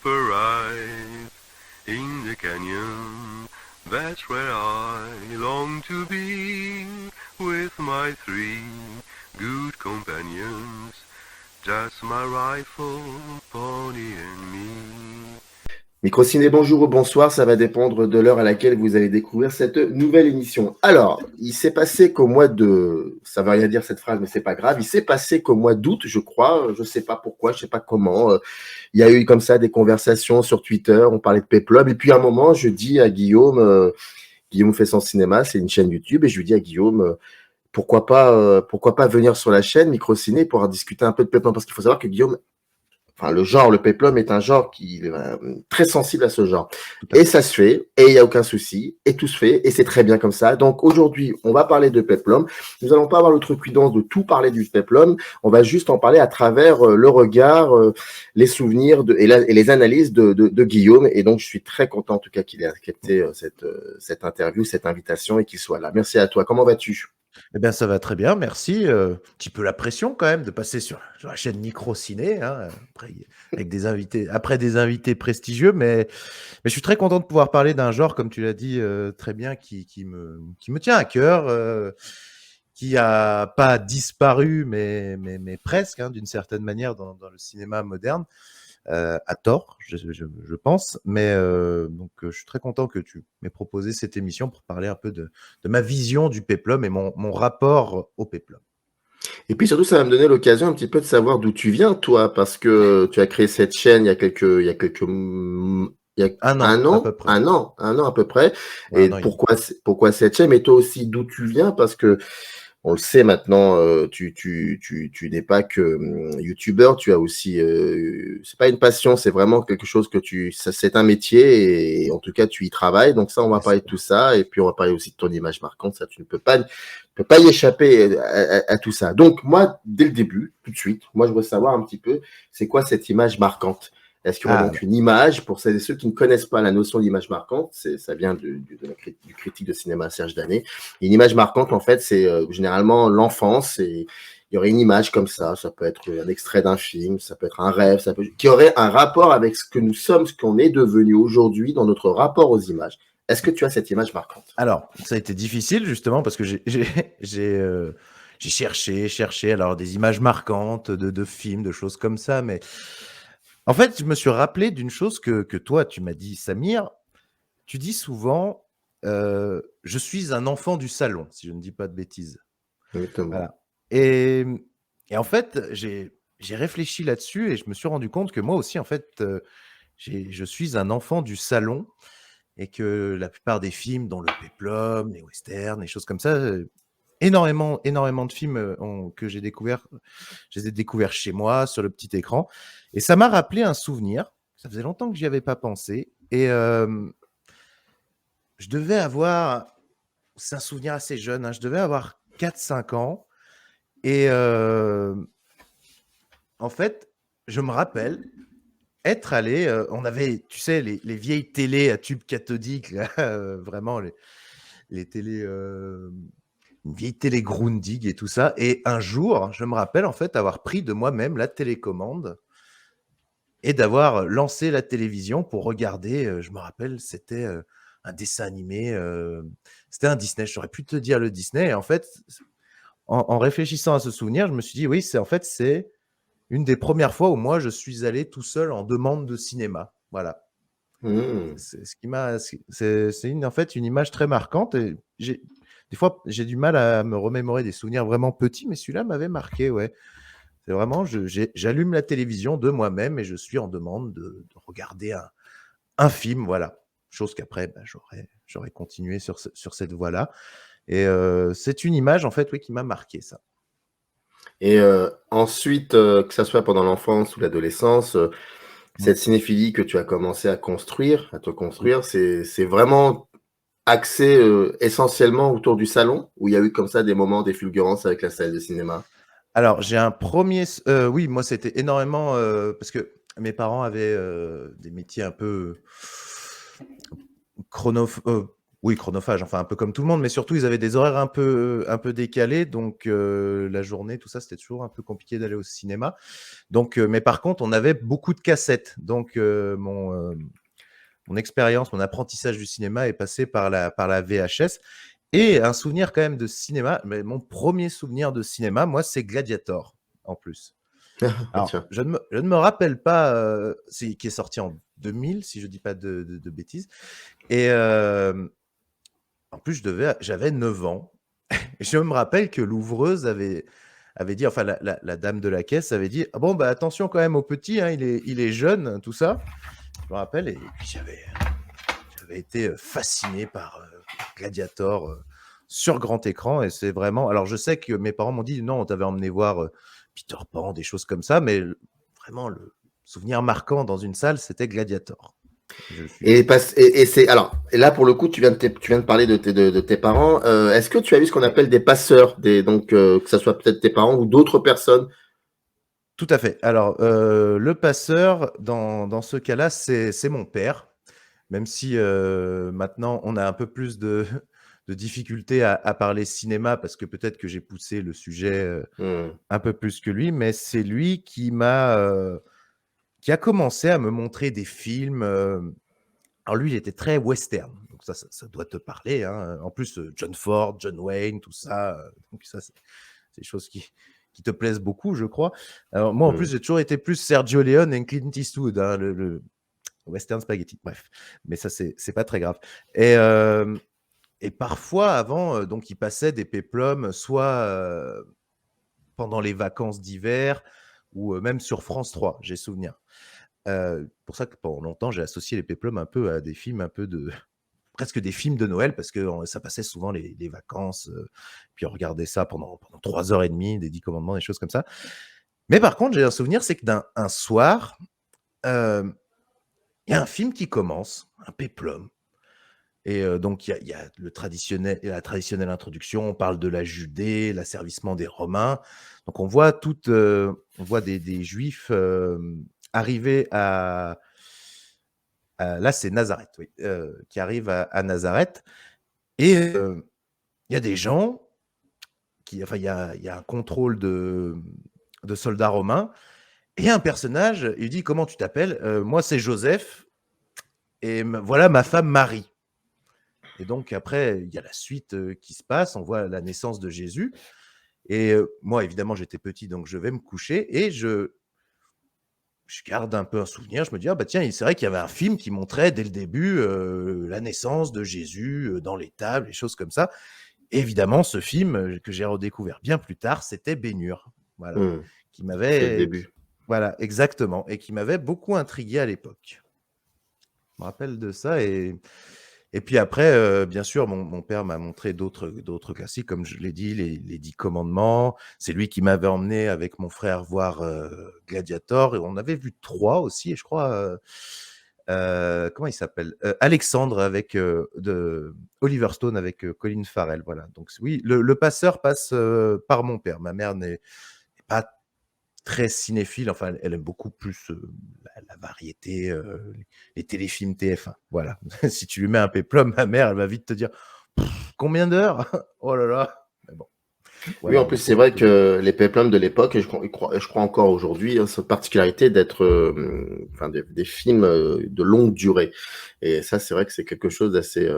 arrive in the canyon. That's where I long to be with my three good companions. Just my rifle, pony and me. Microciné, bonjour ou bonsoir, ça va dépendre de l'heure à laquelle vous allez découvrir cette nouvelle émission. Alors, il s'est passé qu'au mois de... Ça veut rien dire cette phrase, mais c'est pas grave. Il s'est passé qu'au mois d'août, je crois, je sais pas pourquoi, je sais pas comment, il y a eu comme ça des conversations sur Twitter, on parlait de Péplum, et puis à un moment, je dis à Guillaume, Guillaume fait son cinéma, c'est une chaîne YouTube, et je lui dis à Guillaume, pourquoi pas venir sur la chaîne Microciné pour en discuter un peu de Péplum, parce qu'il faut savoir que Guillaume, enfin, le péplum est un genre qui est très sensible à ce genre. Et ça se fait, et il n'y a aucun souci, et tout se fait, et c'est très bien comme ça. Donc aujourd'hui, on va parler de péplum. Nous n'allons pas avoir l'outrecuidance de tout parler du péplum. On va juste en parler à travers le regard, les souvenirs et les analyses de Guillaume. Et donc, je suis très content en tout cas qu'il ait accepté cette interview, cette invitation et qu'il soit là. Merci à toi. Comment vas-tu? Eh bien, ça va très bien, merci. Petit peu la pression quand même de passer sur la chaîne Microciné, hein, avec des invités, après des invités prestigieux, mais je suis très content de pouvoir parler d'un genre, comme tu l'as dit très bien, qui me tient à cœur, qui a pas disparu, mais presque, hein, d'une certaine manière, dans le cinéma moderne. À tort, je pense. Mais donc, je suis très content que tu m'aies proposé cette émission pour parler un peu de ma vision du péplum et mon rapport au péplum. Et puis surtout, ça va me donner l'occasion un petit peu de savoir d'où tu viens, toi, parce que tu as créé cette chaîne il y a Un an, un à an, peu près. un an à peu près. Ouais, Et un an et demi. pourquoi cette chaîne? Mais toi aussi, d'où tu viens? Parce que on le sait maintenant, tu n'es pas que youtubeur, tu as aussi, c'est pas une passion, c'est vraiment quelque chose c'est un métier et en tout cas tu y travailles. Donc ça, on va C'est parler ça. de tout ça et puis on va parler aussi de ton image marquante. Ça, tu ne peux pas y échapper à tout ça. Donc moi, dès le début, tout de suite, moi je veux savoir un petit peu, c'est quoi cette image marquante? Est-ce qu'il y aurait Ah, donc une image, pour celles et ceux qui ne connaissent pas la notion d'image marquante, ça vient du critique de cinéma Serge Danet. Une image marquante, en fait, c'est généralement l'enfance et il y aurait une image comme ça peut être un extrait d'un film, ça peut être un rêve, qui aurait un rapport avec ce que nous sommes, ce qu'on est devenu aujourd'hui dans notre rapport aux images. Est-ce que tu as cette image marquante? alors, ça a été difficile justement parce que j'ai cherché alors des images marquantes de films, de choses comme ça, mais en fait, je me suis rappelé d'une chose que toi, tu m'as dit, Samir. Tu dis souvent, «Je suis un enfant du salon», si je ne dis pas de bêtises. Exactement. Voilà. Et en fait, j'ai réfléchi là-dessus et je me suis rendu compte que moi aussi, en fait, je suis un enfant du salon et que la plupart des films, dont le péplum, les westerns, les choses comme ça, énormément de films, que je les ai découverts chez moi, sur le petit écran, et ça m'a rappelé un souvenir. Ça faisait longtemps que j'y avais pas pensé, et je devais avoir, c'est un souvenir assez jeune, hein, je devais avoir 4 5 ans, et en fait, je me rappelle être allé, on avait, tu sais, les vieilles télés à tube cathodique là, vraiment les télés, une vieille télé Grundig et tout ça, et un jour, je me rappelle en fait avoir pris de moi-même la télécommande et d'avoir lancé la télévision pour regarder, je me rappelle, c'était, un dessin animé, c'était un Disney. J'aurais pu te dire le Disney, et en fait, en réfléchissant à ce souvenir, je me suis dit: «Oui, c'est une des premières fois où moi je suis allé tout seul en demande de cinéma». Voilà. Mmh. C'est ce qui m'a c'est une en fait, une image très marquante, et des fois, j'ai du mal à me remémorer des souvenirs vraiment petits, mais celui-là m'avait marqué, ouais. C'est vraiment, j'allume la télévision de moi-même et je suis en demande de regarder un film, voilà. Chose qu'après, bah, j'aurais continué sur cette voie-là, et c'est une image, en fait, oui, qui m'a marqué, ça. Et ensuite, que ça soit pendant l'enfance ou l'adolescence, Mmh. cette cinéphilie que tu as commencé à te Oui. construire, c'est vraiment axé, essentiellement autour du salon? Où il y a eu comme ça des moments, des fulgurances avec la salle de cinéma? Alors, j'ai un premier, oui, moi, c'était énormément, parce que mes parents avaient, des métiers un peu chronoph Oui, chronophage, enfin un peu comme tout le monde, mais surtout ils avaient des horaires un peu décalés, donc la journée, tout ça, c'était toujours un peu compliqué d'aller au cinéma. Donc, mais par contre, on avait beaucoup de cassettes. Donc, mon expérience, mon apprentissage du cinéma est passé par la VHS. Et un souvenir quand même de cinéma, mais mon premier souvenir de cinéma, moi, c'est Gladiator, en plus. Ah, Alors, tiens. je ne me rappelle pas, qui est sorti en 2000, si je ne dis pas de bêtises. Et en plus, j'avais 9 ans. Et je me rappelle que l'ouvreuse avait dit, enfin, la dame de la caisse avait dit, ah bon, bah attention quand même au petit, hein, il est jeune, tout ça. Je me rappelle, et puis j'avais été fasciné par Gladiator sur grand écran. Et c'est vraiment. Alors, je sais que mes parents m'ont dit, non, on t'avait emmené voir Peter Pan, des choses comme ça, mais vraiment, le souvenir marquant dans une salle, c'était Gladiator. Je suis. Et c'est alors et là pour le coup tu viens de parler de tes parents. Est-ce que tu as vu ce qu'on appelle des passeurs, donc que ça soit peut-être tes parents ou d'autres personnes? Tout à fait. Alors, le passeur, dans ce cas-là, c'est mon père, même si maintenant on a un peu plus de difficultés à parler cinéma parce que peut-être que j'ai poussé le sujet Hmm. un peu plus que lui, mais c'est lui qui a commencé à me montrer des films. Alors lui, il était très western, donc ça doit te parler, hein. En plus, John Ford, John Wayne, tout ça, donc ça, c'est des choses qui te plaisent beaucoup, je crois. Alors moi, en Hmm. plus, j'ai toujours été plus Sergio Leone et Clint Eastwood, hein, le western spaghetti. Bref, mais ça, c'est pas très grave. Et parfois, avant, donc il passait des péplums, soit pendant les vacances d'hiver ou même sur France 3, j'ai souvenir. Pour ça que pendant longtemps, j'ai associé les péplums un peu à des films un peu de presque des films de Noël parce que ça passait souvent les vacances, puis on regardait ça pendant 3 heures et demie, des 10 commandements, des choses comme ça. Mais par contre, j'ai un souvenir, c'est que d'un un soir, il y a un film qui commence, un péplum. Et donc il y a la traditionnelle introduction, on parle de la Judée, l'asservissement des Romains. Donc on voit des Juifs arriver là c'est Nazareth, oui, qui arrivent à Nazareth. Et il y a des gens enfin il y a un contrôle de soldats romains. Et il y a un personnage, il dit comment tu t'appelles? Moi c'est Joseph et voilà ma femme Marie. Et donc après, il y a la suite qui se passe, on voit la naissance de Jésus. Et moi, évidemment, j'étais petit, donc je vais me coucher et je garde un peu un souvenir. Je me dis, ah bah tiens, c'est vrai qu'il y avait un film qui montrait dès le début la naissance de Jésus dans l'étable, des choses comme ça. Et évidemment, ce film que j'ai redécouvert bien plus tard, c'était Ben-Hur. Voilà. Hmm. Qui C'est le m'avait. début. Voilà, exactement. Et qui m'avait beaucoup intrigué à l'époque. Je me rappelle de ça. Et puis après, bien sûr, mon père m'a montré d'autres classiques, comme je l'ai dit, les 10 commandements. C'est lui qui m'avait emmené avec mon frère voir Gladiator. Et on avait vu 3 aussi, et je crois, comment il s'appelle? Alexandre avec de Oliver Stone avec Colin Farrell. Voilà. Donc oui, le passeur passe par mon père. Ma mère n'est pas très cinéphile, enfin, elle aime beaucoup plus la variété, les téléfilms TF1. Voilà. Si tu lui mets un péplum, ma mère, elle va vite te dire combien d'heures? Oh là là. Mais bon, Oui, voilà, en on plus, est c'est pour vrai rigoler. que les péplums de l'époque, et je crois encore aujourd'hui, cette particularité d'être enfin, des films de longue durée. Et ça, c'est vrai que c'est quelque chose d'assez.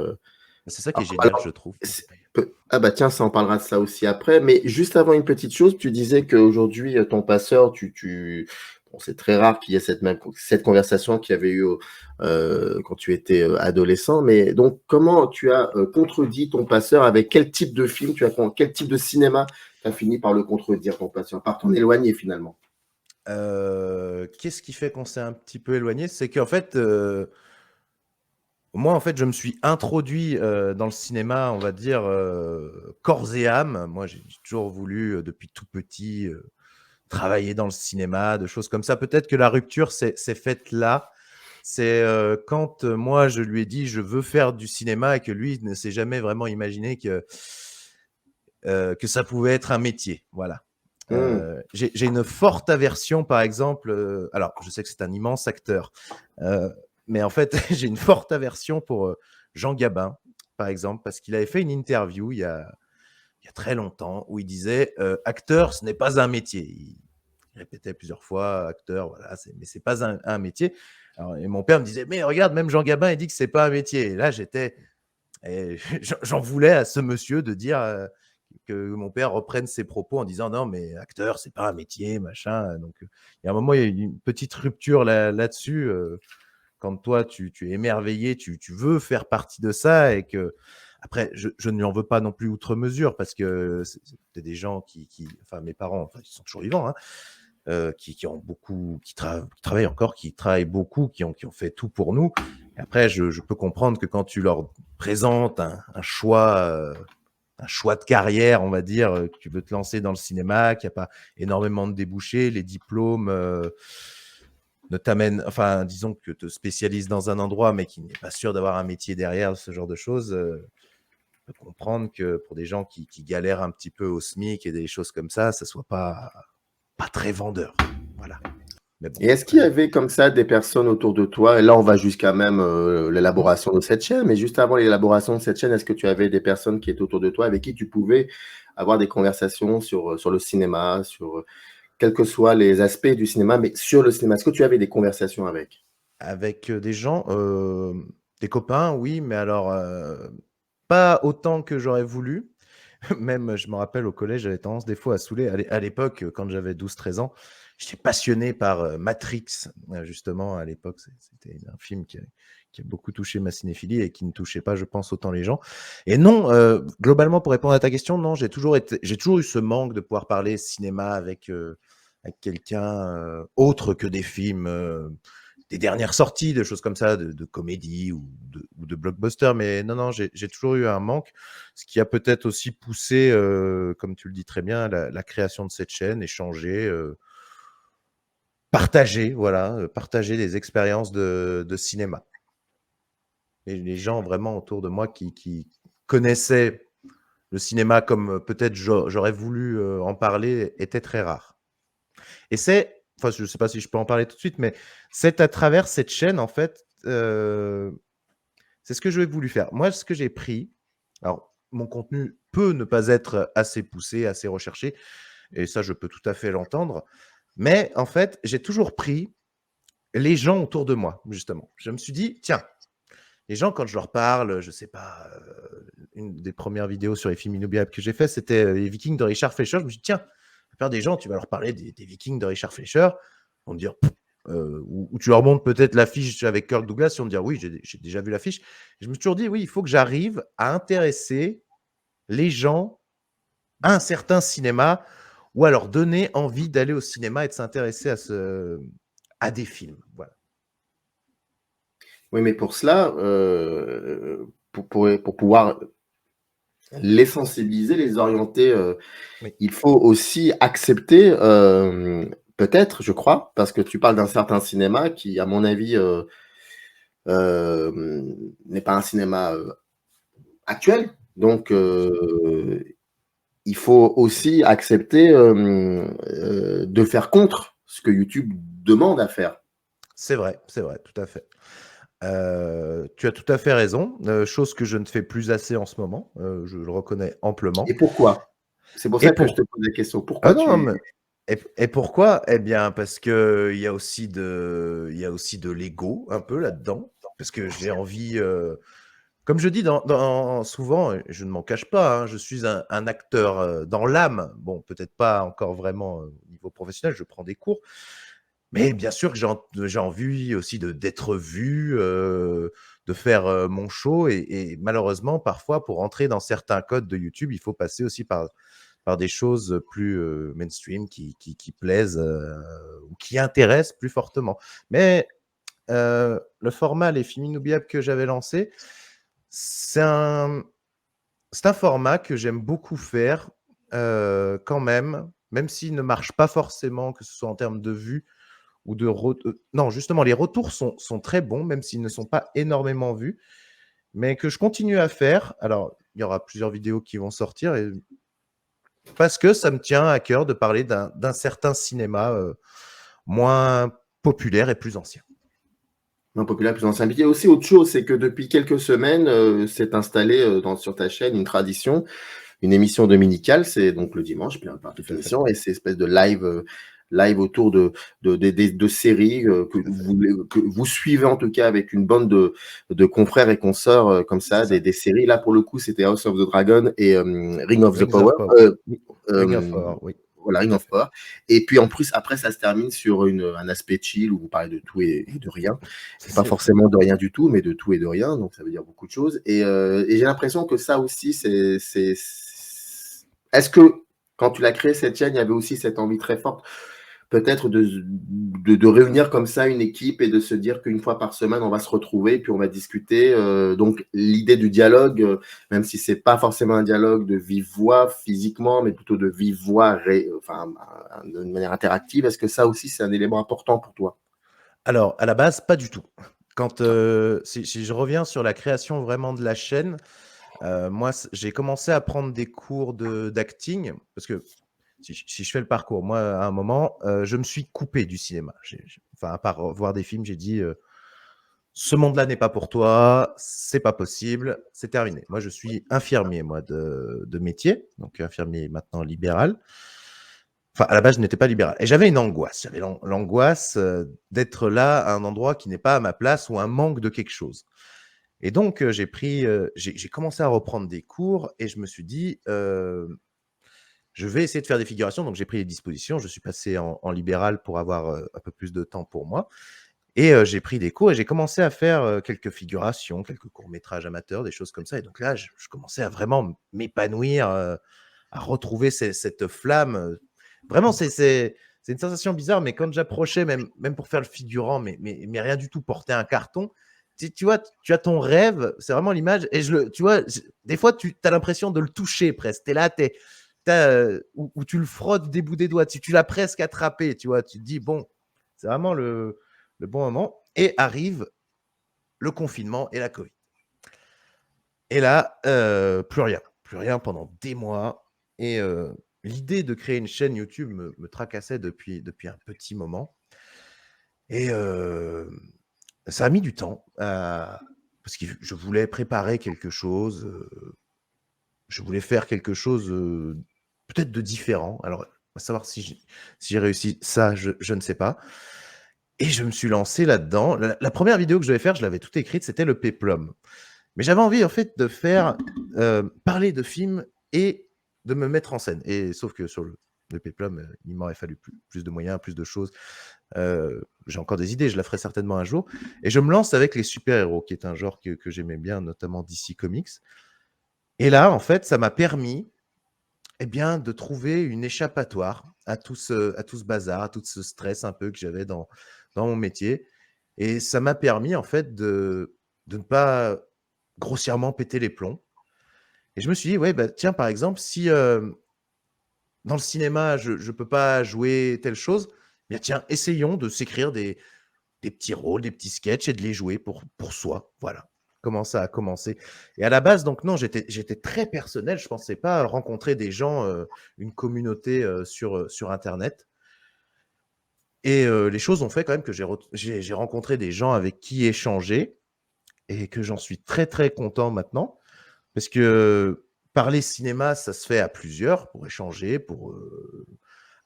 C'est ça qui est génial, je trouve. Ah bah tiens, ça on parlera de ça aussi après. Mais juste avant une petite chose, tu disais qu'aujourd'hui, ton passeur, bon, c'est très rare qu'il y ait cette conversation qu'il y avait eu quand tu étais adolescent. Mais donc, comment tu as contredit ton passeur? Avec quel type de film quel type de cinéma tu as fini par le contredire, ton passeur, par t'en éloigner finalement? Qu'est-ce qui fait qu'on s'est un petit peu éloigné? C'est qu'en fait, moi, en fait, je me suis introduit dans le cinéma, on va dire, corps et âme. Moi, j'ai toujours voulu, depuis tout petit, travailler dans le cinéma, de choses comme ça. Peut-être que la rupture s'est faite là. C'est quand moi, je lui ai dit, je veux faire du cinéma et que lui ne s'est jamais vraiment imaginé que ça pouvait être un métier. Voilà. Hmm. J'ai une forte aversion, par exemple. Alors, je sais que c'est un immense acteur, mais en fait, j'ai une forte aversion pour Jean Gabin par exemple, parce qu'il avait fait une interview il y a très longtemps où il disait acteur, ce n'est pas un métier. Il répétait plusieurs fois acteur, voilà, mais c'est pas un métier. Alors, et mon père me disait mais regarde, même Jean Gabin il dit que c'est pas un métier. Et là j'en voulais à ce monsieur de dire que mon père reprenne ses propos en disant non mais acteur c'est pas un métier machin. Donc il y a un moment il y a eu une petite rupture là-dessus. Quand toi tu es émerveillé, tu veux faire partie de ça et que après je ne lui en veux pas non plus outre mesure parce que c'est des gens enfin mes parents, enfin, ils sont toujours vivants, hein, qui ont beaucoup, qui travaillent encore, qui travaillent beaucoup, qui ont fait tout pour nous. Et après, je peux comprendre que quand tu leur présentes un choix de carrière, on va dire, que tu veux te lancer dans le cinéma, qu'il n'y a pas énormément de débouchés, les diplômes ne t'amènent, enfin, disons que te spécialises dans un endroit, mais qui n'est pas sûr d'avoir un métier derrière, ce genre de choses. Je peux comprendre que pour des gens qui galèrent un petit peu au SMIC et des choses comme ça soit pas très vendeur. Voilà. Mais bon, Et est-ce qu'il y avait comme ça des personnes autour de toi, et là on va jusqu'à même l'élaboration de cette chaîne, mais juste avant l'élaboration de cette chaîne, est-ce que tu avais des personnes qui étaient autour de toi avec qui tu pouvais avoir des conversations sur le cinéma, sur quels que soient les aspects du cinéma, mais sur le cinéma? Est-ce que tu avais des conversations avec? avec des gens, des copains, oui, mais alors pas autant que j'aurais voulu. Même, je me rappelle au collège, j'avais tendance des fois à saouler. À l'époque, quand j'avais 12-13 ans, j'étais passionné par Matrix, justement, à l'époque. C'était un film qui a beaucoup touché ma cinéphilie et qui ne touchait pas, je pense, autant les gens. Et non, globalement, pour répondre à ta question, non, j'ai toujours eu ce manque de pouvoir parler cinéma avec quelqu'un autre que des films, des dernières sorties, de choses comme ça, de comédie ou de blockbuster. Mais non, j'ai toujours eu un manque, ce qui a peut-être aussi poussé, comme tu le dis très bien, la création de cette chaîne, échanger, partager, voilà, partager des expériences de cinéma. Et les gens vraiment autour de moi qui connaissaient le cinéma comme peut-être j'aurais voulu en parler étaient très rares. Et enfin, je ne sais pas si je peux en parler tout de suite, mais c'est à travers cette chaîne, en fait, c'est ce que j'ai voulu faire. Moi, ce que j'ai pris, alors mon contenu peut ne pas être assez poussé, assez recherché, et ça, je peux tout à fait l'entendre, mais en fait, j'ai toujours pris les gens autour de moi, justement. Je me suis dit, tiens, les gens, quand je leur parle, je ne sais pas, une des premières vidéos sur les films inoubliables que j'ai fait, c'était les Vikings de Richard Fleischer. Je me suis dit, tiens, la plupart des gens, tu vas leur parler des Vikings de Richard Fleischer, ils vont te dire, ou tu leur montres peut-être l'affiche avec Kirk Douglas, ils vont te dire, oui, j'ai déjà vu l'affiche. Je me suis toujours dit, oui, il faut que j'arrive à intéresser les gens à un certain cinéma ou à leur donner envie d'aller au cinéma et de s'intéresser à des films. Voilà. Oui, mais pour cela, pour pouvoir les sensibiliser, les orienter, Oui. il faut aussi accepter, peut-être, je crois, parce que tu parles d'un certain cinéma qui, à mon avis, n'est pas un cinéma actuel. Donc, il faut aussi accepter de faire contre ce que YouTube demande à faire. C'est vrai, tout à fait. Tu as tout à fait raison, chose que je ne fais plus assez en ce moment, je le reconnais amplement. Et pourquoi? C'est pour Et ça que je te pour pose la question. Ah Pourquoi non, tu... mais et pourquoi? Eh bien, parce qu'il y a aussi il y a aussi de l'ego un peu là-dedans, parce que j'ai envie, comme je dis souvent, et je ne m'en cache pas, hein, je suis un acteur, dans l'âme. Bon, peut-être pas encore vraiment, au niveau professionnel, je prends des cours, mais bien sûr que j'ai envie aussi d'être vu, de faire, mon show et malheureusement, parfois, pour entrer dans certains codes de YouTube, il faut passer aussi par des choses plus mainstream qui plaisent ou qui intéressent plus fortement. Mais le format Les Films Inoubliables que j'avais lancé, c'est un, c'est un format que j'aime beaucoup faire quand même s'il ne marche pas forcément, que ce soit en termes de vues ou non, justement, les retours sont très bons, même s'ils ne sont pas énormément vus, mais que je continue à faire. Alors, il y aura plusieurs vidéos qui vont sortir parce que ça me tient à cœur de parler d'un certain cinéma moins populaire et plus ancien. moins populaire, plus ancien. Il y a aussi autre chose, c'est que depuis quelques semaines, s'est installée sur ta chaîne une tradition, une émission dominicale, c'est donc le dimanche, bien par Tout à fait, définition, et c'est espèce de live autour de séries tout à fait. que vous suivez en tout cas avec une bande de confrères et consoeurs comme C'est ça, ça. des séries. Là, pour le coup, c'était House of the Dragon et Ring of the Rings of Power. Power. Ring of Euh, Power, oui, voilà, Ring tout à of fait. Power. Et puis en plus, après, ça se termine sur un aspect chill où vous parlez de tout et de rien. Et pas C'est ça. forcément de rien du tout, mais de tout et de rien. Donc ça veut dire beaucoup de choses. Et j'ai l'impression que ça aussi, Est-ce que quand tu l'as créé cette chaîne, il y avait aussi cette envie très forte peut-être de réunir comme ça une équipe et de se dire qu'une fois par semaine, on va se retrouver et puis on va discuter. Donc, l'idée du dialogue, même si c'est pas forcément un dialogue de vive voix physiquement, mais plutôt de vive voix, enfin, de manière interactive, est-ce que ça aussi, c'est un élément important pour toi? Alors, à la base, pas du tout. Quand, si je reviens sur la création vraiment de la chaîne, moi, j'ai commencé à prendre des cours d'acting parce que si je fais le parcours, moi, à un moment, je me suis coupé du cinéma. Enfin, à part voir des films, j'ai dit, ce monde-là n'est pas pour toi, c'est pas possible, c'est terminé. Moi, je suis infirmier, moi, de métier, donc infirmier maintenant libéral. Enfin, à la base, je n'étais pas libéral. Et j'avais une angoisse. J'avais l'angoisse d'être là à un endroit qui n'est pas à ma place ou un manque de quelque chose. Et donc, j'ai commencé à reprendre des cours et je me suis dit, je vais essayer de faire des figurations. Donc, j'ai pris les dispositions. Je suis passé en libéral pour avoir un peu plus de temps pour moi. Et j'ai pris des cours et j'ai commencé à faire quelques figurations, quelques courts-métrages amateurs, des choses comme ça. Et donc là, je commençais à vraiment m'épanouir, à retrouver cette flamme. Vraiment, c'est une sensation bizarre, mais quand j'approchais, même pour faire le figurant, mais rien du tout, porter un carton, tu vois, tu as ton rêve, c'est vraiment l'image. Et tu vois, des fois, tu as l'impression de le toucher presque. Tu es là, où tu le frottes des bouts des doigts, tu l'as presque attrapé, tu vois. Tu te dis, bon, c'est vraiment le bon moment. Et arrive le confinement et la Covid. Et là, plus rien pendant des mois. Et l'idée de créer une chaîne YouTube me tracassait depuis un petit moment. Et ça a mis du temps parce que je voulais préparer quelque chose. Je voulais faire quelque chose peut-être de différent. Alors, à savoir si j'ai réussi ça, je ne sais pas. Et je me suis lancé là-dedans. La première vidéo que je devais faire, je l'avais toute écrite, c'était le péplum. Mais j'avais envie, en fait, de faire parler de films et de me mettre en scène. Et sauf que sur le péplum, il m'aurait fallu plus de moyens, plus de choses. J'ai encore des idées, je la ferai certainement un jour. Et je me lance avec les super-héros, qui est un genre que j'aimais bien, notamment DC Comics. Et là, en fait, ça m'a permis de trouver une échappatoire à tout ce bazar, à tout ce stress un peu que j'avais dans mon métier. Et ça m'a permis, en fait, de ne pas grossièrement péter les plombs. Et je me suis dit, ouais, bah, tiens, par exemple, si dans le cinéma, je ne peux pas jouer telle chose, bien tiens, essayons de s'écrire des petits rôles, des petits sketchs et de les jouer pour soi. Voilà comment ça a commencé. Et à la base, donc non, j'étais très personnel. Je ne pensais pas rencontrer des gens, une communauté sur Internet. Et les choses ont fait quand même que j'ai rencontré des gens avec qui échanger et que j'en suis très, très content maintenant. Parce que parler cinéma, ça se fait à plusieurs pour échanger, pour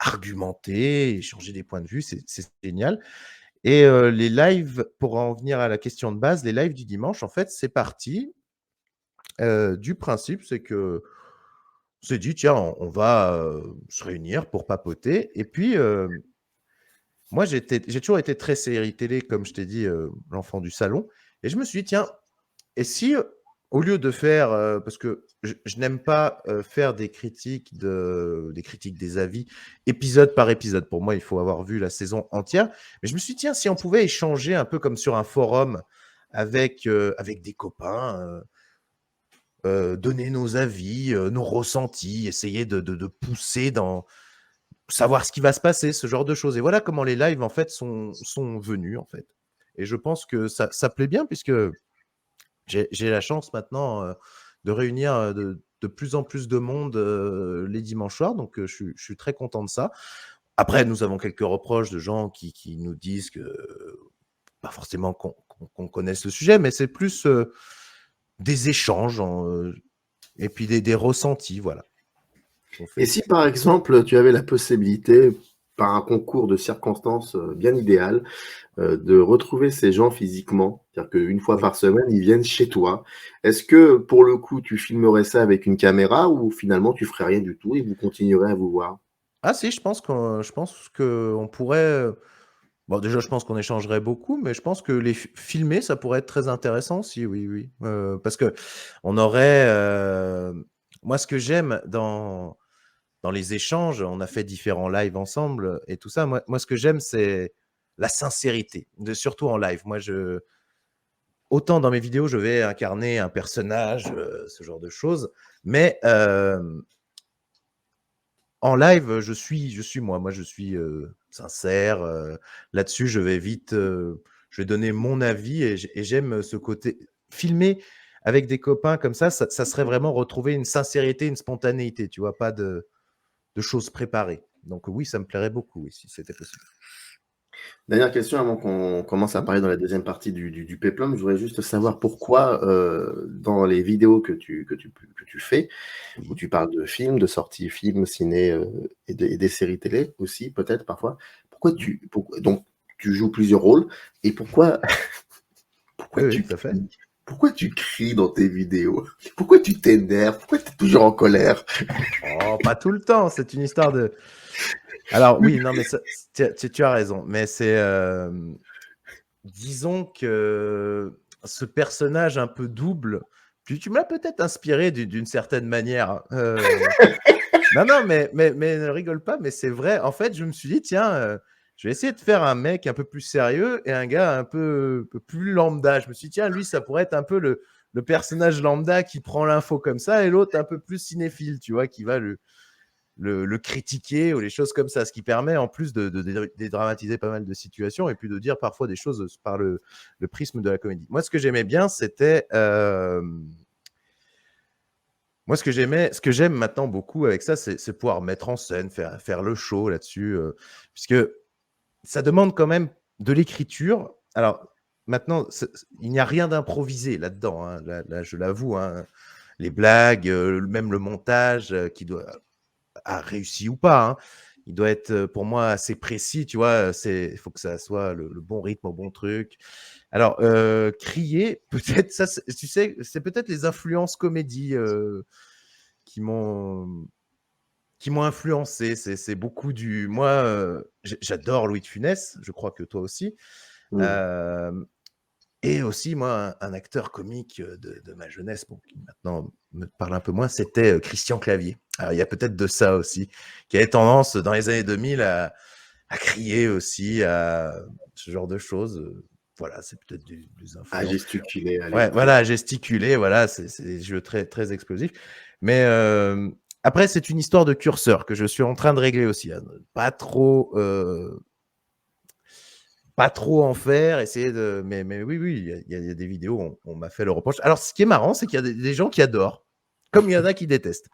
argumenter, échanger des points de vue, c'est génial. Et les lives, pour en venir à la question de base, les lives du dimanche, en fait, c'est parti du principe, c'est qu'on s'est dit: «Tiens, on va, se réunir pour papoter» et puis, moi, j'ai toujours été très série télé, comme je t'ai dit, l'enfant du salon et je me suis dit: «Tiens, et si, au lieu de faire, parce que je n'aime pas, faire des critiques, des avis, épisode par épisode. Pour moi, il faut avoir vu la saison entière. Mais je me suis dit: «Tiens, si on pouvait échanger un peu comme sur un forum avec des copains, donner nos avis, nos ressentis, essayer de pousser dans savoir ce qui va se passer», ce genre de choses et voilà comment les lives, en fait, sont venus, en fait et je pense que ça plaît bien puisque j'ai la chance maintenant, de réunir, de plus en plus de monde, les dimanches soirs, donc je suis très content de ça. Après, nous avons quelques reproches de gens qui nous disent que pas forcément qu'on connaisse le sujet, mais c'est plus des échanges et puis des ressentis, voilà. Et si par exemple tu avais la possibilité, par un concours de circonstances bien idéal, de retrouver ces gens physiquement, c'est-à-dire qu'une fois par semaine, ils viennent chez toi, est-ce que pour le coup, tu filmerais ça avec une caméra ou finalement tu ferais rien du tout et vous continuerez à vous voir? Ah si, je pense qu'on pourrait, bon déjà je pense qu'on échangerait beaucoup, mais je pense que les filmer, ça pourrait être très intéressant aussi, oui, oui. Parce qu'on aurait, moi ce que j'aime dans les échanges, on a fait différents lives ensemble et tout ça. Moi ce que j'aime, c'est la sincérité, surtout en live. Moi, autant dans mes vidéos, je vais incarner un personnage, ce genre de choses, mais en live, je suis moi. Moi, je suis sincère. Là-dessus, je vais vite, je vais donner mon avis et j'aime ce côté. Filmer avec des copains comme ça serait vraiment retrouver une sincérité, une spontanéité, tu vois, pas de choses préparées. Donc oui, ça me plairait beaucoup, oui, si c'était possible. Dernière question avant qu'on commence à parler dans la deuxième partie du péplum. Je voudrais juste savoir pourquoi, dans les vidéos que tu fais, où tu parles de films, de sorties films, ciné, et des séries télé aussi peut-être parfois, donc tu joues plusieurs rôles et pourquoi Oui, oui, tout à fait. pourquoi tu cries dans tes vidéos? Pourquoi tu t'énerves? Pourquoi tu es toujours en colère? Oh, pas tout le temps, c'est une histoire de. Alors oui, non, mais tu as raison, mais c'est, disons que ce personnage un peu double, tu me l'as peut-être inspiré d'une certaine manière. Non, non, mais ne rigole pas, mais c'est vrai. En fait, je me suis dit: «Tiens, je vais essayer de faire un mec un peu plus sérieux et un gars un peu plus lambda». Je me suis dit: «Tiens, lui, ça pourrait être un peu le personnage lambda qui prend l'info comme ça et l'autre un peu plus cinéphile», tu vois? Qui va le critiquer ou les choses comme ça. Ce qui permet en plus de dédramatiser pas mal de situations et puis de dire parfois des choses par le prisme de la comédie. Moi, ce que j'aimais bien, c'était, moi, ce que j'aime maintenant beaucoup avec ça, c'est pouvoir mettre en scène, faire le show là-dessus, puisque ça demande quand même de l'écriture. Alors maintenant, il n'y a rien d'improvisé là-dedans, hein, là, je l'avoue, hein. Les blagues, même le montage, qui doit a réussi ou pas, hein. Il doit être, pour moi assez précis, tu vois? Il faut que ça soit le bon rythme au bon truc. Alors, crier, peut-être ça, tu sais, c'est peut-être les influences comédie, qui m'ont influencé. C'est beaucoup du moi, j'adore Louis de Funès, je crois que toi aussi. Mmh. Hem Et aussi, moi, un acteur comique de ma jeunesse, bon, qui maintenant me parle un peu moins, c'était Christian Clavier. Alors, il y a peut-être de ça aussi, qui avait tendance dans les années 2000 à crier aussi, à ce genre de choses. Voilà, c'est peut-être des À influences. gesticuler, Ouais, allez, très voilà, gesticuler, voilà, c'est des jeux très, très explosifs. Mais après, c'est une histoire de curseur que je suis en train de régler aussi, hein. Pas trop, pas trop en faire, essayer de. Mais oui, oui, il y a des vidéos où on m'a fait le reproche. Alors, ce qui est marrant, c'est qu'il y a des gens qui adorent, comme il y en a qui détestent.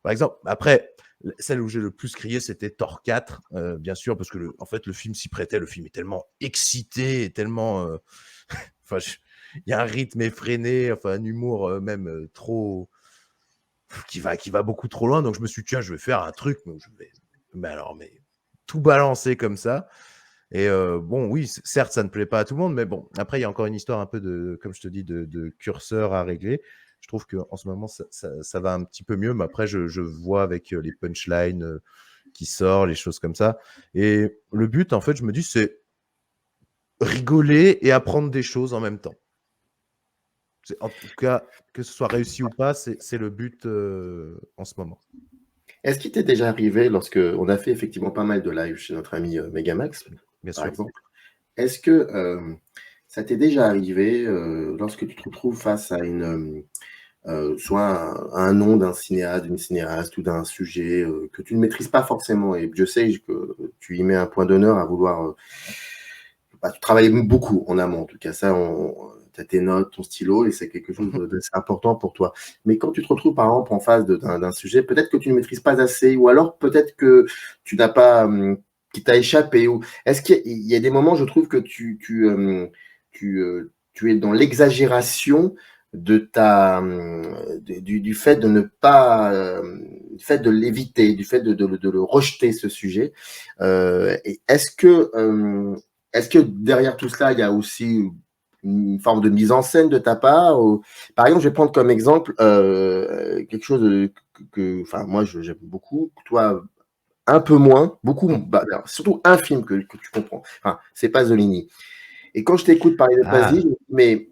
Par exemple, après, celle où j'ai le plus crié, c'était Thor 4, bien sûr, parce que en fait, le film s'y prêtait. Le film est tellement excité, et tellement. Enfin, il y a un rythme effréné, enfin, un humour même trop. Qui va beaucoup trop loin. Donc, je me suis dit, tiens, je vais faire un truc, mais je vais. Mais tout balancer comme ça. Et bon, oui, certes, ça ne plaît pas à tout le monde, mais bon, après, il y a encore une histoire un peu de, comme je te dis, de curseur à régler. Je trouve qu'en ce moment, ça va un petit peu mieux, mais après, je vois avec les punchlines qui sortent, les choses comme ça. Et le but, en fait, je me dis, c'est rigoler et apprendre des choses en même temps. En tout cas, que ce soit réussi ou pas, c'est le but en ce moment. Est-ce qu'il t'est déjà arrivé lorsque on a fait effectivement pas mal de live chez notre ami, Megamax, Bien par sûr. exemple. Est-ce que, ça t'est déjà arrivé, lorsque tu te retrouves face à soit un nom d'un cinéaste, d'une cinéaste ou d'un sujet, que tu ne maîtrises pas forcément et je sais que tu y mets un point d'honneur à vouloir, bah, tu travailles beaucoup en amont, en tout cas ça tu as tes notes, ton stylo et c'est quelque chose d'assez important pour toi. Mais quand tu te retrouves par exemple en face d'un sujet, peut-être que tu ne maîtrises pas assez ou alors peut-être que tu n'as pas, qui t'a échappé ou est-ce qu'il y a des moments, je trouve que tu tu es dans l'exagération du fait de ne pas, du fait de l'éviter, du fait de le rejeter, ce sujet. Et est-ce que derrière tout cela, il y a aussi une forme de mise en scène de ta part ou... Par exemple, je vais prendre comme exemple quelque chose enfin, moi, j'aime beaucoup. Toi, un peu moins, beaucoup, alors, surtout un film que tu comprends. Enfin, c'est Pasolini. Et quand je t'écoute parler de Pasolini, je me dis, mais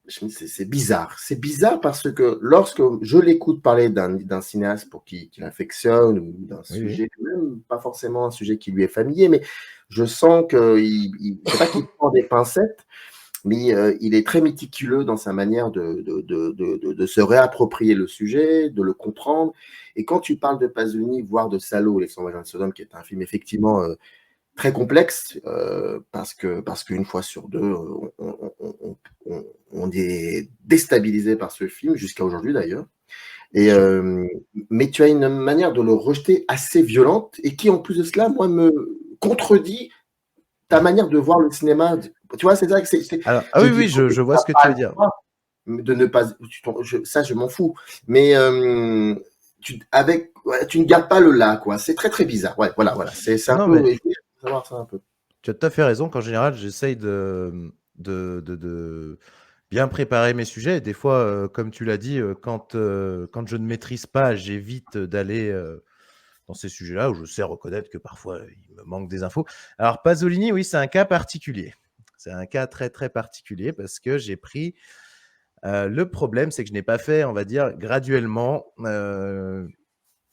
c'est bizarre. C'est bizarre parce que lorsque je l'écoute parler d'un cinéaste pour qu'il affectionne ou d'un sujet, même pas forcément un sujet qui lui est familier, mais je sens c'est pas qu'il prend des pincettes, mais il est très méticuleux dans sa manière de se réapproprier le sujet, de le comprendre. Et quand tu parles de Pasolini, voire de Salo, Les 120 de Sodome, qui est un film effectivement très complexe, parce qu'une fois sur deux, on est déstabilisé par ce film, jusqu'à aujourd'hui d'ailleurs. Mais tu as une manière de le rejeter assez violente, et qui en plus de cela, moi, me contredit ta manière de voir le cinéma. Tu vois, c'est ça que c'est. Alors, oui, je vois ce que tu veux dire. De ne pas, ça, je m'en fous. Mais tu ne gardes pas le là, quoi. C'est très très bizarre. Ouais, voilà. C'est un peu. Je voulais savoir ça un peu. Tu as tout à fait raison. Qu'en général, j'essaye de bien préparer mes sujets. Et des fois, comme tu l'as dit, quand je ne maîtrise pas, j'évite d'aller dans ces sujets-là où je sais reconnaître que parfois il me manque des infos. Alors Pasolini, oui, c'est un cas particulier. C'est un cas très très particulier parce que j'ai pris. Le problème, c'est que je n'ai pas fait, on va dire, graduellement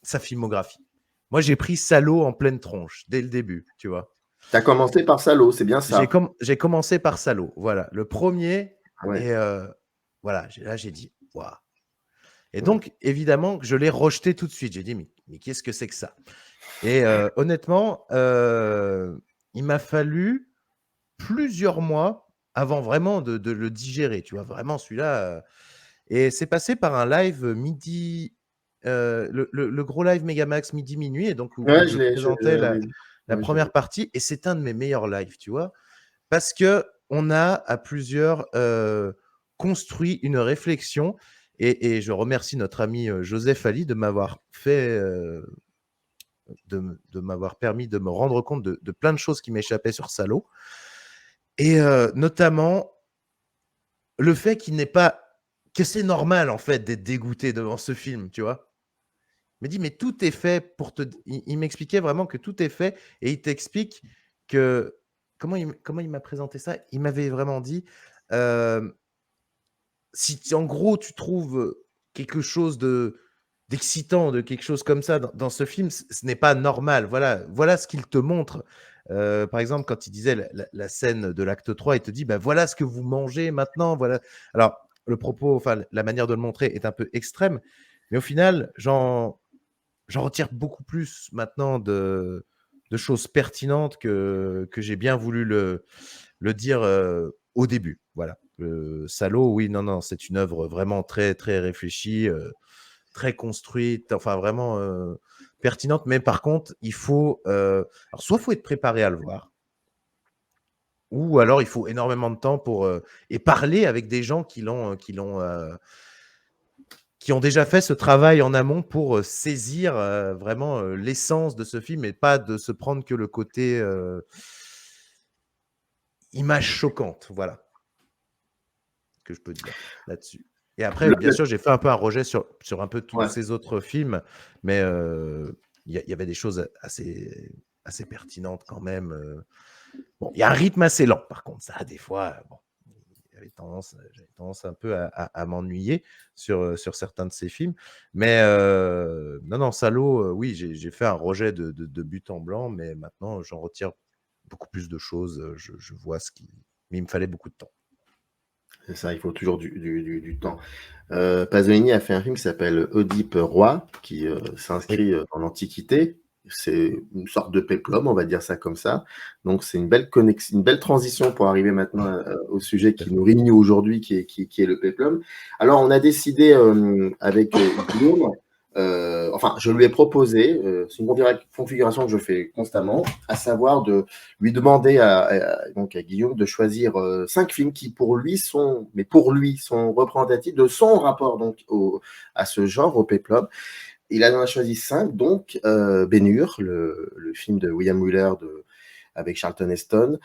sa filmographie. Moi, j'ai pris Salo en pleine tronche dès le début, tu vois. Tu as commencé par Salo, c'est bien ça. J'ai commencé par Salo, voilà, le premier. Ouais. Et voilà, là, j'ai dit, waouh. Et donc, évidemment, je l'ai rejeté tout de suite. J'ai dit, mais qu'est-ce que c'est que ça? Et honnêtement, il m'a fallu plusieurs mois avant vraiment de le digérer, tu vois, vraiment celui-là. Et c'est passé par un live midi, le gros live Megamax midi minuit, et donc où je présentais la première partie, et c'est un de mes meilleurs lives, tu vois, parce que on a à plusieurs construit une réflexion, et je remercie notre ami Joseph Ali de m'avoir fait de m'avoir permis de me rendre compte de plein de choses qui m'échappaient sur Salo, et notamment le fait qu'il n'est pas que c'est normal en fait d'être dégoûté devant ce film, tu vois. Il me dit mais tout est fait pour te. Il m'expliquait vraiment que tout est fait, et il t'explique que comment il m'a présenté ça. Il m'avait vraiment dit si en gros tu trouves quelque chose d'excitant, de quelque chose comme ça dans ce film, ce n'est pas normal. Voilà ce qu'il te montre. Par exemple, quand il disait la scène de l'acte 3, il te dit, bah, voilà ce que vous mangez maintenant. Voilà. Alors, le propos, enfin, la manière de le montrer est un peu extrême, mais au final, j'en retire beaucoup plus maintenant de choses pertinentes que j'ai bien voulu le dire au début. Voilà. Salo, oui, non, c'est une œuvre vraiment très, très réfléchie, très construite, enfin vraiment pertinente. Mais par contre, il faut, alors soit il faut être préparé à le voir, ou alors il faut énormément de temps pour et parler avec des gens qui ont déjà fait ce travail en amont pour saisir vraiment l'essence de ce film, et pas de se prendre que le côté image choquante, voilà, que je peux dire là-dessus. Et après, bien sûr, j'ai fait un peu un rejet sur un peu tous ces autres films, mais il y avait des choses assez pertinentes quand même. Bon, il y a un rythme assez lent, par contre, ça, des fois, bon, j'avais tendance un peu à m'ennuyer sur certains de ces films. Mais non, Salo, oui, j'ai fait un rejet de but en blanc, mais maintenant, j'en retire beaucoup plus de choses. Je vois ce qui... Mais il me fallait beaucoup de temps. C'est ça, il faut toujours du temps. Pasolini a fait un film qui s'appelle Oedipe Roi, qui s'inscrit dans l'Antiquité. C'est une sorte de péplum, on va dire ça comme ça. Donc c'est une belle transition pour arriver maintenant au sujet qui nous réunit aujourd'hui, qui est le péplum. Alors on a décidé avec Guillaume Enfin, je lui ai proposé, c'est une configuration que je fais constamment, à savoir de lui demander donc à Guillaume de choisir 5 films qui pour lui sont représentatifs de son rapport donc à ce genre, au péplum. Il en a choisi 5, donc Ben-Hur, le film de William Wyler avec Charlton Heston,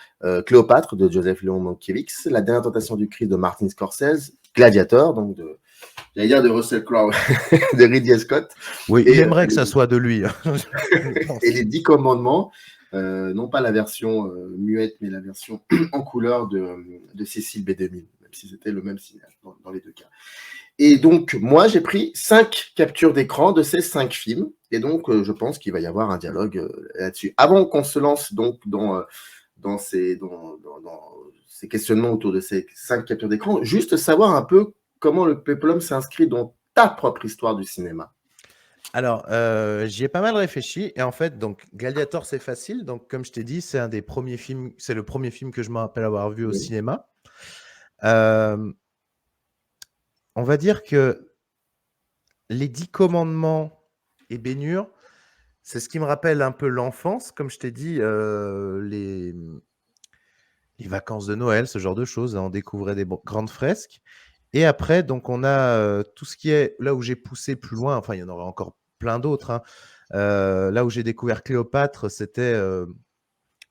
Cléopâtre de Joseph Léon Mankiewicz, La dernière tentation du Christ de Martin Scorsese, Gladiator, donc j'allais dire de Russell Crowe, de Ridley Scott, Oui, et, il aimerait que ça soit de lui. et les 10 commandements, non pas la version muette, mais la version en couleur de Cécile B2000, même si c'était le même cinéaste dans les deux cas. Et donc, moi, j'ai pris 5 captures d'écran de ces 5 films. Et donc, je pense qu'il va y avoir un dialogue là-dessus. Avant qu'on se lance donc dans ces questionnements autour de ces 5 captures d'écran, juste savoir un peu comment le péplum s'inscrit dans ta propre histoire du cinéma. Alors, j'y ai pas mal réfléchi et en fait, donc Gladiator, c'est facile. Donc, comme je t'ai dit, c'est un des premiers films, c'est le premier film que je me rappelle avoir vu au Oui. cinéma. On va dire que les 10 commandements et Ben-Hur, c'est ce qui me rappelle un peu l'enfance, comme je t'ai dit, les vacances de Noël, ce genre de choses. On découvrait des grandes fresques. Et après, donc, on a tout ce qui est là où j'ai poussé plus loin. Enfin, il y en aurait encore plein d'autres. Hein. Là où j'ai découvert Cléopâtre, c'était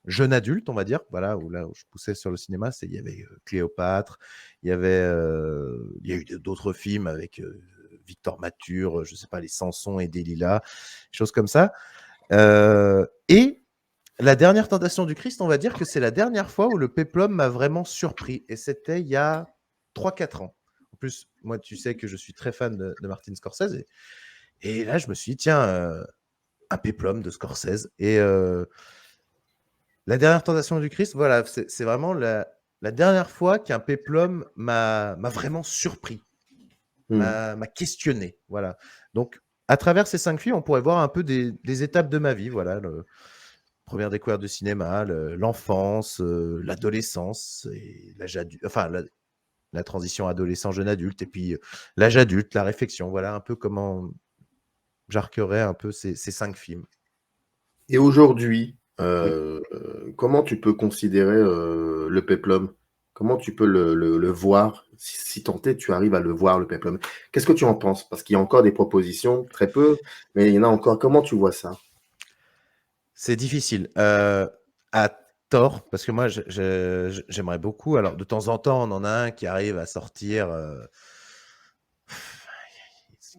jeune adulte, on va dire. Voilà, là où je poussais sur le cinéma, il y avait Cléopâtre, il y a eu d'autres films avec Victor Mature, je sais pas, les Samson et Delilah, choses comme ça. Et la dernière tentation du Christ, on va dire que c'est la dernière fois où le péplum m'a vraiment surpris. Et c'était il y a 3-4 ans. En plus, moi, tu sais que je suis très fan de Martin Scorsese. Et là, je me suis dit, tiens, un péplum de Scorsese. Et la dernière tentation du Christ, voilà, c'est vraiment la dernière fois qu'un péplum m'a vraiment surpris, m'a questionné. Voilà. Donc, à travers ces 5 films, on pourrait voir un peu des étapes de ma vie. Voilà, première découverte du cinéma, l'enfance, l'adolescence, et l'âge adulte, enfin, la transition adolescent-jeune adulte, et puis l'âge adulte, la réflexion. Voilà un peu comment j'arquerais un peu ces 5 films. Et aujourd'hui, Oui. comment tu peux considérer le péplum? Comment tu peux le voir? Si tant est, tu arrives à le voir, le péplum. Qu'est-ce que tu en penses? Parce qu'il y a encore des propositions, très peu, mais il y en a encore. Comment tu vois ça? C'est difficile. À tort, parce que moi, j'aimerais beaucoup. Alors, de temps en temps, on en a un qui arrive à sortir.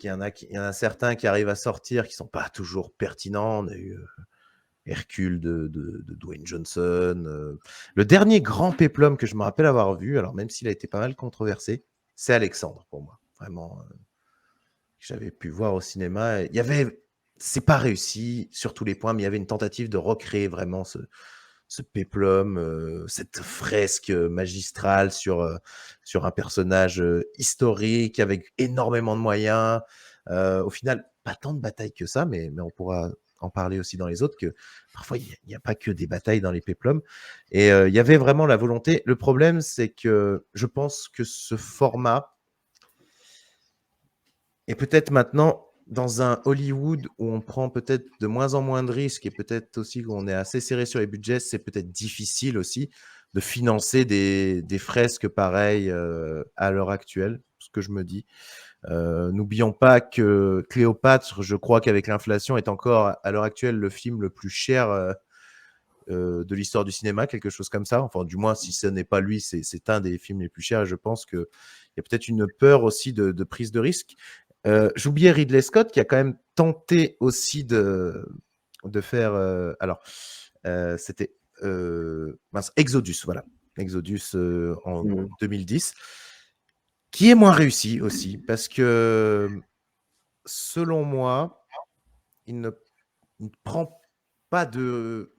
Il y en a certains qui arrivent à sortir qui ne sont pas toujours pertinents. On a eu Hercule de Dwayne Johnson. Le dernier grand péplum que je me rappelle avoir vu, alors même s'il a été pas mal controversé, c'est Alexandre pour moi. Vraiment, que j'avais pu voir au cinéma. Il y avait, c'est pas réussi sur tous les points, mais il y avait une tentative de recréer vraiment ce péplum, cette fresque magistrale sur un personnage historique avec énormément de moyens. Au final, pas tant de batailles que ça, mais on pourra en parler aussi dans les autres, que parfois, il n'y a pas que des batailles dans les péplums. Et il y avait vraiment la volonté. Le problème, c'est que je pense que ce format est peut-être maintenant dans un Hollywood où on prend peut-être de moins en moins de risques, et peut-être aussi qu'on est assez serré sur les budgets, c'est peut-être difficile aussi de financer des fresques pareilles à l'heure actuelle, ce que je me dis. N'oublions pas que Cléopâtre, je crois qu'avec l'inflation, est encore à l'heure actuelle le film le plus cher de l'histoire du cinéma, quelque chose comme ça. Enfin, du moins, si ce n'est pas lui, c'est un des films les plus chers. Et je pense qu'il y a peut-être une peur aussi de prise de risque. J'oubliais Ridley Scott qui a quand même tenté aussi de faire. C'était Exodus, voilà. Exodus en 2010, qui est moins réussi aussi, parce que selon moi, il ne prend pas de.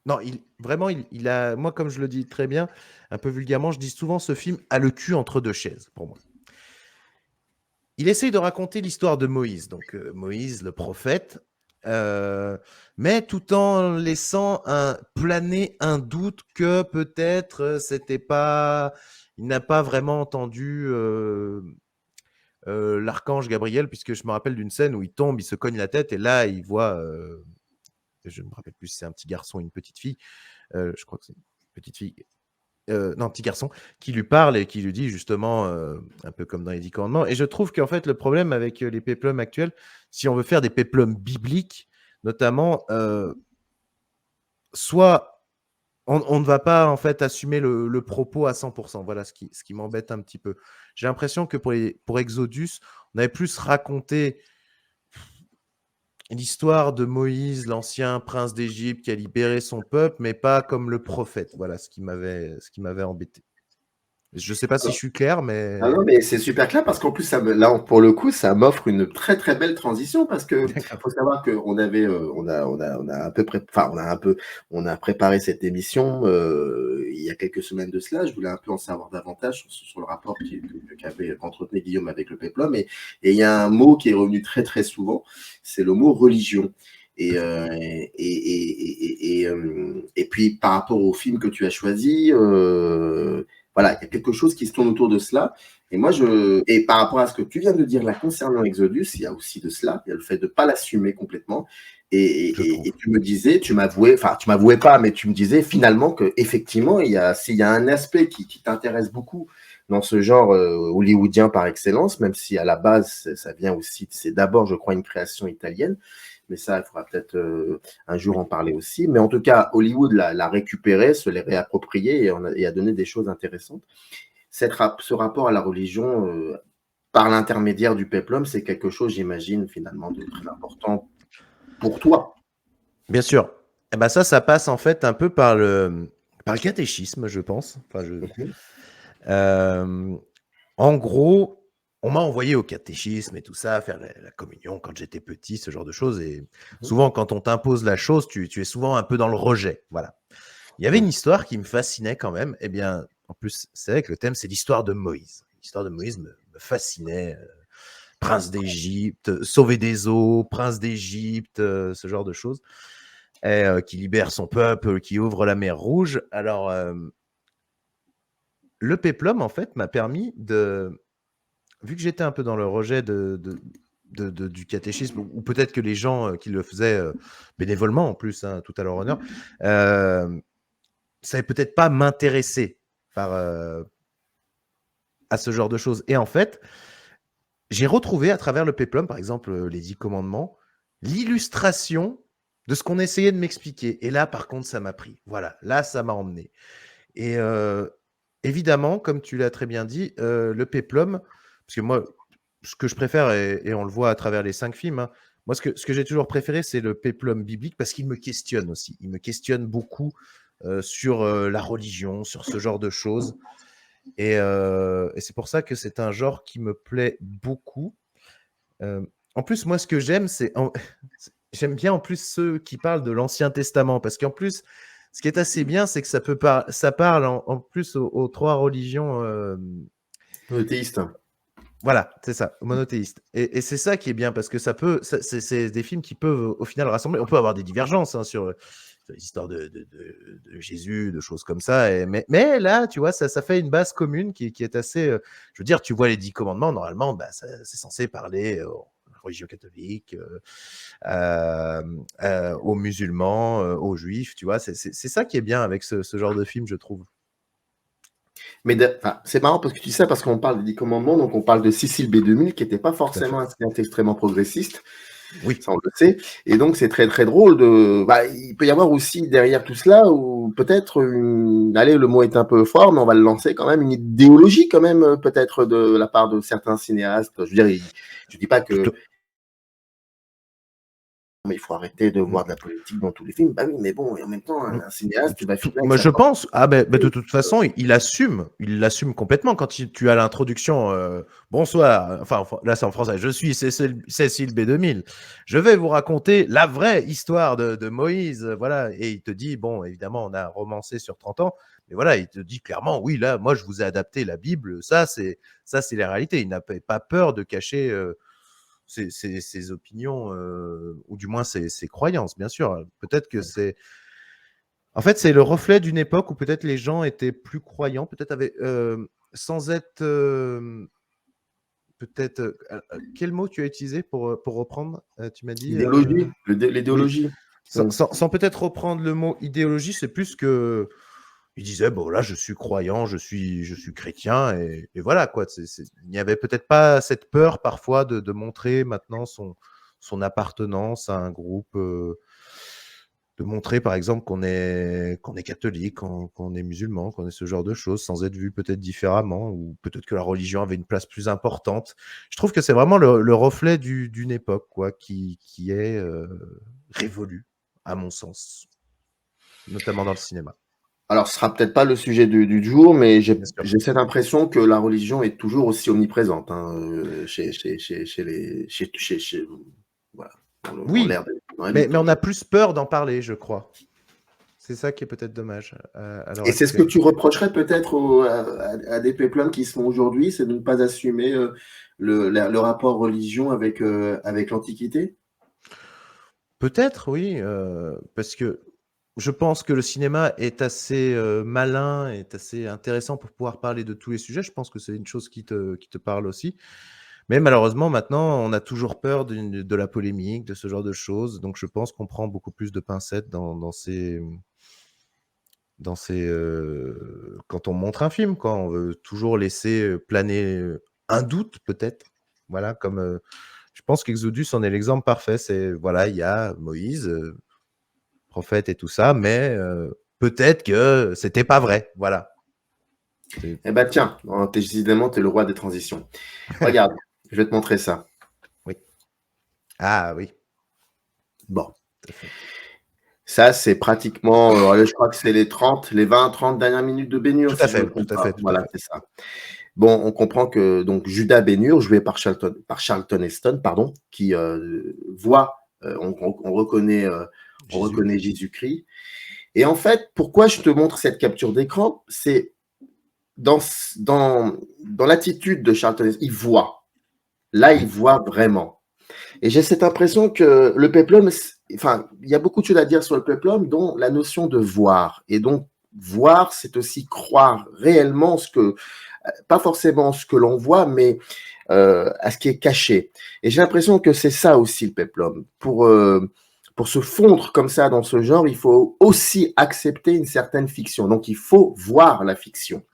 Non, vraiment, il a. Moi, comme je le dis très bien, un peu vulgairement, je dis souvent ce film a le cul entre deux chaises, pour moi. Il essaye de raconter l'histoire de Moïse, donc Moïse, le prophète, mais tout en laissant planer un doute que peut-être c'était pas. Il n'a pas vraiment entendu l'archange Gabriel, puisque je me rappelle d'une scène où il tombe, il se cogne la tête, et là, il voit, je ne me rappelle plus si c'est un petit garçon ou une petite fille, je crois que c'est une petite fille, non, petit garçon, qui lui parle et qui lui dit justement, un peu comme dans les 10 commandements. Et je trouve qu'en fait, le problème avec les péplums actuels, si on veut faire des péplums bibliques, notamment, soit on ne va pas en fait assumer le propos à 100%. Voilà ce qui m'embête un petit peu. J'ai l'impression que pour Exodus, on avait plus raconté l'histoire de Moïse, l'ancien prince d'Égypte qui a libéré son peuple, mais pas comme le prophète. Voilà ce qui m'avait embêté. Je ne sais pas si je suis clair, Ah mais non, mais c'est super clair parce qu'en plus, là, pour le coup, ça m'offre une très très belle transition parce que d'accord. faut savoir qu'on avait, on a à peu près, enfin, on a préparé cette émission il y a quelques semaines de cela. Je voulais un peu en savoir davantage sur le rapport qu'entretenait Guillaume avec le péplum. Et il y a un mot qui est revenu très très souvent, c'est le mot religion. Et puis par rapport au film que tu as choisi, voilà, il y a quelque chose qui se tourne autour de cela. Et par rapport à ce que tu viens de dire là concernant Exodus, il y a aussi de cela, il y a le fait de ne pas l'assumer complètement. Je trouve. Et tu me disais, tu m'avouais pas, mais tu me disais finalement que effectivement, s'il y a un aspect qui t'intéresse beaucoup dans ce genre hollywoodien par excellence, même si à la base, ça vient aussi, c'est d'abord, je crois, une création italienne, mais ça, il faudra peut-être un jour Oui. en parler aussi. Mais en tout cas, Hollywood l'a récupéré, se l'est réapproprié et a donné des choses intéressantes. Ce rapport à la religion par l'intermédiaire du péplum, c'est quelque chose, j'imagine, finalement, de très important pour toi. Bien sûr. Eh ben ça passe en fait un peu par le catéchisme, je pense. Enfin, Mhm. euh, en gros, on m'a envoyé au catéchisme et tout ça, faire la communion quand j'étais petit, ce genre de choses. Et Mhm. souvent, quand on t'impose la chose, tu es souvent un peu dans le rejet. Voilà. Il y avait Ouais. une histoire qui me fascinait quand même. Eh bien, en plus, c'est vrai que le thème, c'est l'histoire de Moïse. L'histoire de Moïse me fascinait. Prince d'Égypte, sauver des eaux, prince d'Égypte, ce genre de choses. Et qui libère son peuple, qui ouvre la mer Rouge. Alors, le péplum, en fait, m'a permis de... Vu que j'étais un peu dans le rejet du catéchisme, ou peut-être que les gens qui le faisaient bénévolement, en plus, hein, tout à leur honneur, ça peut-être pas m'intéresser à ce genre de choses. Et en fait, j'ai retrouvé à travers le péplum, par exemple, les 10 commandements, l'illustration de ce qu'on essayait de m'expliquer. Et là, par contre, ça m'a pris. Voilà, là, ça m'a emmené. Et évidemment, comme tu l'as très bien dit, le péplum, parce que moi, ce que je préfère, et on le voit à travers les 5 films, hein, moi, ce que j'ai toujours préféré, c'est le péplum biblique parce qu'il me questionne aussi. Il me questionne beaucoup sur la religion, sur ce genre de choses. Et c'est pour ça que c'est un genre qui me plaît beaucoup. En plus, moi, ce que j'aime, j'aime bien en plus ceux qui parlent de l'Ancien Testament, parce qu'en plus, ce qui est assez bien, c'est que ça parle en plus aux 3 religions. Théiste. Voilà, c'est ça, monothéistes. Et c'est ça qui est bien, parce que c'est des films qui peuvent au final rassembler. On peut avoir des divergences hein, sur les histoires de Jésus, de choses comme ça. Mais là, tu vois, ça fait une base commune qui est assez. Je veux dire, tu vois les 10 commandements, normalement, bah, c'est censé parler aux religions catholiques, aux musulmans, aux juifs, tu vois. C'est ça qui est bien avec ce genre de film, je trouve. Mais c'est marrant parce que tu dis ça parce qu'on parle des 10 commandements, donc on parle de Cécile B2000 qui n'était pas Tout à fait. forcément un cinéaste extrêmement progressiste, Oui, ça on le sait. Et donc c'est très très drôle il peut y avoir aussi derrière tout cela, ou peut-être allez, le mot est un peu fort, mais on va le lancer quand même, une idéologie quand même, peut-être de la part de certains cinéastes. Je veux dire, je dis pas que tout, mais il faut arrêter de voir de la politique dans tous les films. Bah oui, mais bon, et en même temps, un cinéaste, tu vas filmer avec moi, sa je propre. pense, de toute façon, il assume complètement quand tu as l'introduction. Bonsoir, enfin là c'est en français. Je suis Cécile B2000. Je vais vous raconter la vraie histoire de Moïse, voilà. Et il te dit, bon, évidemment, on a romancé sur 30 ans, mais voilà, il te dit clairement, oui, là, moi, je vous ai adapté la Bible. Ça, c'est la réalité. Il n'a pas peur de cacher ses opinions, ou du moins ses croyances, bien sûr. Peut-être que c'est en fait, c'est le reflet d'une époque où peut-être les gens étaient plus croyants, peut-être sans être peut-être. Quel mot tu as utilisé pour reprendre? Tu m'as dit. Idéologie, Oui. l'idéologie. Sans peut-être reprendre le mot idéologie, c'est plus que. Il disait, bon, là, je suis croyant, je suis chrétien, et voilà, quoi. Il n'y avait peut-être pas cette peur, parfois, de montrer maintenant son appartenance à un groupe, de montrer, par exemple, qu'on est catholique, qu'on est musulman, qu'on est ce genre de choses, sans être vu peut-être différemment, ou peut-être que la religion avait une place plus importante. Je trouve que c'est vraiment le reflet d'une époque, quoi, qui est révolue, à mon sens, notamment dans le cinéma. Alors, ce sera peut-être pas le sujet du jour, mais Bien sûr. j'ai cette impression que la religion est toujours aussi omniprésente, hein, voilà, dans Oui, l'ère dans la vie de mais tous on les a jours. plus peur d'en parler, je crois. C'est ça qui est peut-être dommage à l'heure Et c'est ce que actuelle. tu reprocherais peut-être à des péplums qui sont aujourd'hui, c'est de ne pas assumer le rapport religion avec l'Antiquité? Peut-être, oui, parce que je pense que le cinéma est assez malin, est assez intéressant pour pouvoir parler de tous les sujets. Je pense que c'est une chose qui te parle aussi. Mais malheureusement, maintenant, on a toujours peur de la polémique, de ce genre de choses. Donc, je pense qu'on prend beaucoup plus de pincettes quand on montre un film, quoi. On veut toujours laisser planer un doute, peut-être. Voilà, comme je pense qu'Exodus en est l'exemple parfait. C'est, voilà, il y a Moïse, prophète et tout ça, mais peut-être que c'était pas vrai. Voilà. Eh ben tiens, décidément, tu es le roi des transitions. Regarde, je vais te montrer ça. Oui. Ah oui, Bon. tout à fait. Ça, c'est pratiquement, je crois que c'est les 20-30 dernières minutes de Bénur, Tout à si je ne me fait, tout trompe à pas. fait, tout à Voilà, fait. c'est ça. Bon, on comprend que donc Judas Bénur, joué par Charlton Heston, pardon, qui voit, on Jésus. reconnaît Jésus-Christ. Et en fait, pourquoi je te montre cette capture d'écran, c'est dans, dans l'attitude de Charlton Heston, il voit. Là, il Oui. voit vraiment. Et j'ai cette impression que le péplum, enfin, il y a beaucoup de choses à dire sur le péplum, dont la notion de voir. Et donc, voir, c'est aussi croire réellement pas forcément ce que l'on voit, mais à ce qui est caché. Et j'ai l'impression que c'est ça aussi le péplum. Pour se fondre comme ça dans ce genre, il faut aussi accepter une certaine fiction. Donc, il faut voir la fiction.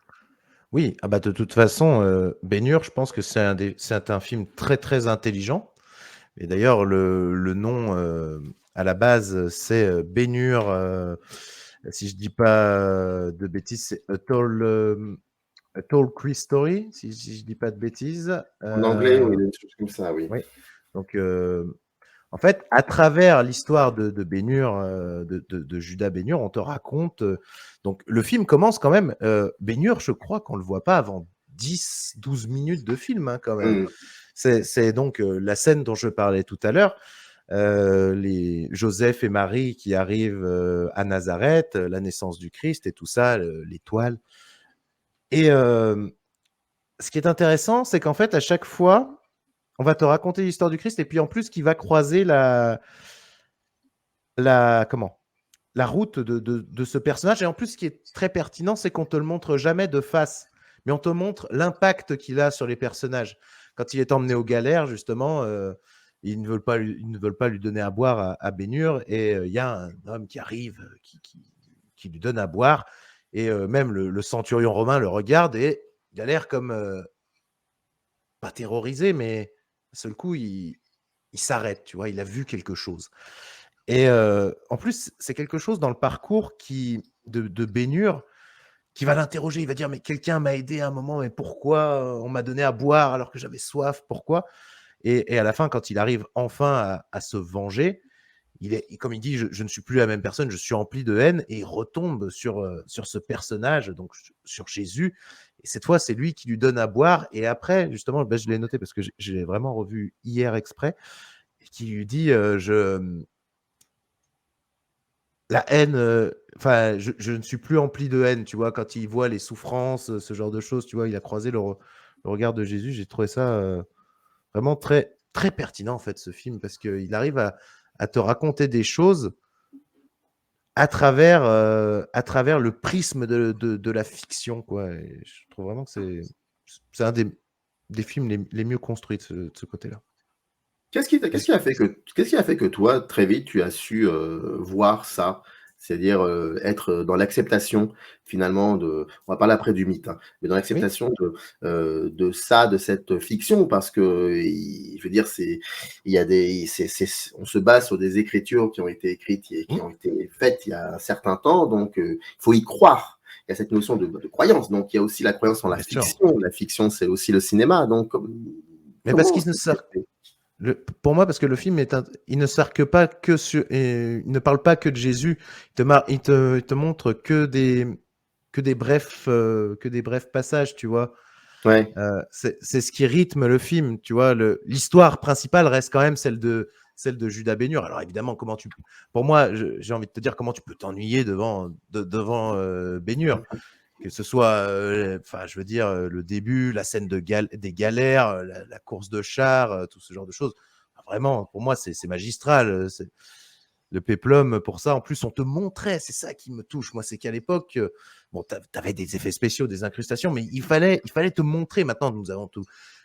Oui, ah bah de toute façon, Ben-Hur, je pense que c'est un film très très intelligent. Et d'ailleurs, le nom à la base, c'est Ben-Hur. Si je dis pas de bêtises, c'est A Tall Christ Story, si je dis pas de bêtises. En anglais, oui, des choses comme ça, oui. Oui. Donc, en fait, à travers l'histoire de Ben-Hur, de Judas Ben-Hur, on te raconte. Donc, le film commence quand même. Ben-Hur, je crois qu'on le voit pas avant 10-12 minutes de film, hein, quand même. Mm. C'est donc la scène dont je parlais tout à l'heure. Les Joseph et Marie qui arrivent à Nazareth, la naissance du Christ et tout ça, l'étoile. Et ce qui est intéressant, c'est qu'en fait, à chaque fois, on va te raconter l'histoire du Christ et puis en plus, qui va croiser comment la route de ce personnage. Et en plus, ce qui est très pertinent, c'est qu'on te le montre jamais de face, mais on te montre l'impact qu'il a sur les personnages. Quand il est emmené aux galères, justement, ils ne veulent pas lui donner à boire à Ben-Hur, et il y a un homme qui arrive, qui lui donne à boire, et même le centurion romain le regarde, et il a l'air comme, pas terrorisé, mais d'un seul coup, il s'arrête, tu vois? Il a vu quelque chose. Et en plus, c'est quelque chose dans le parcours de Ben-Hur qui va l'interroger. Il va dire: «Mais quelqu'un m'a aidé à un moment, mais pourquoi, on m'a donné à boire alors que j'avais soif? Pourquoi?» Et à la fin, quand il arrive enfin à se venger, comme il dit: «Je ne suis plus la même personne, je suis empli de haine», et il retombe sur ce personnage, donc sur Jésus, et cette fois, c'est lui qui lui donne à boire, et après, justement, bah, je l'ai noté parce que j'ai vraiment revu hier exprès, et qui lui dit, la haine, enfin, je ne suis plus empli de haine, tu vois? Quand il voit les souffrances, ce genre de choses, tu vois? Il a croisé le regard de Jésus. J'ai trouvé ça, vraiment très, très pertinent, en fait, ce film, parce qu'il arrive à te raconter des choses à travers le prisme de la fiction, quoi, et je trouve vraiment que c'est un des des films les mieux construits de ce côté-là. Qu'est-ce qui Parce qu'est-ce qui a fait que toi, très vite, tu as su, voir ça? C'est-à-dire, être dans l'acceptation finalement on va parler après du mythe, hein, mais dans oui, l'acceptation de ça, de cette fiction parce je veux dire, il y a on se base sur des écritures qui ont été écrites et qui mmh, ont été faites il y a un certain temps, donc il faut y croire. Il y a cette notion de croyance, donc il y a aussi la croyance en la bien sûr. fiction. La fiction, c'est aussi le cinéma, donc Mais parce comment qu'il ne sert pour moi, parce que le film il ne sert que pas que sur et il ne parle pas que de Jésus. Il te montre que des brefs passages, tu vois? ouais. C'est ce qui rythme le film, tu vois? L'histoire principale reste quand même celle de Judas Bénur. Alors évidemment, pour moi, j'ai envie de te dire, comment tu peux t'ennuyer devant, Bénur? Que ce soit, enfin, je veux dire, le début, la scène des galères, la course de chars, tout ce genre de choses. Enfin, vraiment, pour moi, c'est magistral. Le péplum, pour ça, en plus, on te montrait, c'est ça qui me touche, moi, c'est qu'à l'époque, bon, tu avais des effets spéciaux, des incrustations, mais il fallait te montrer. Maintenant, nous avons tout,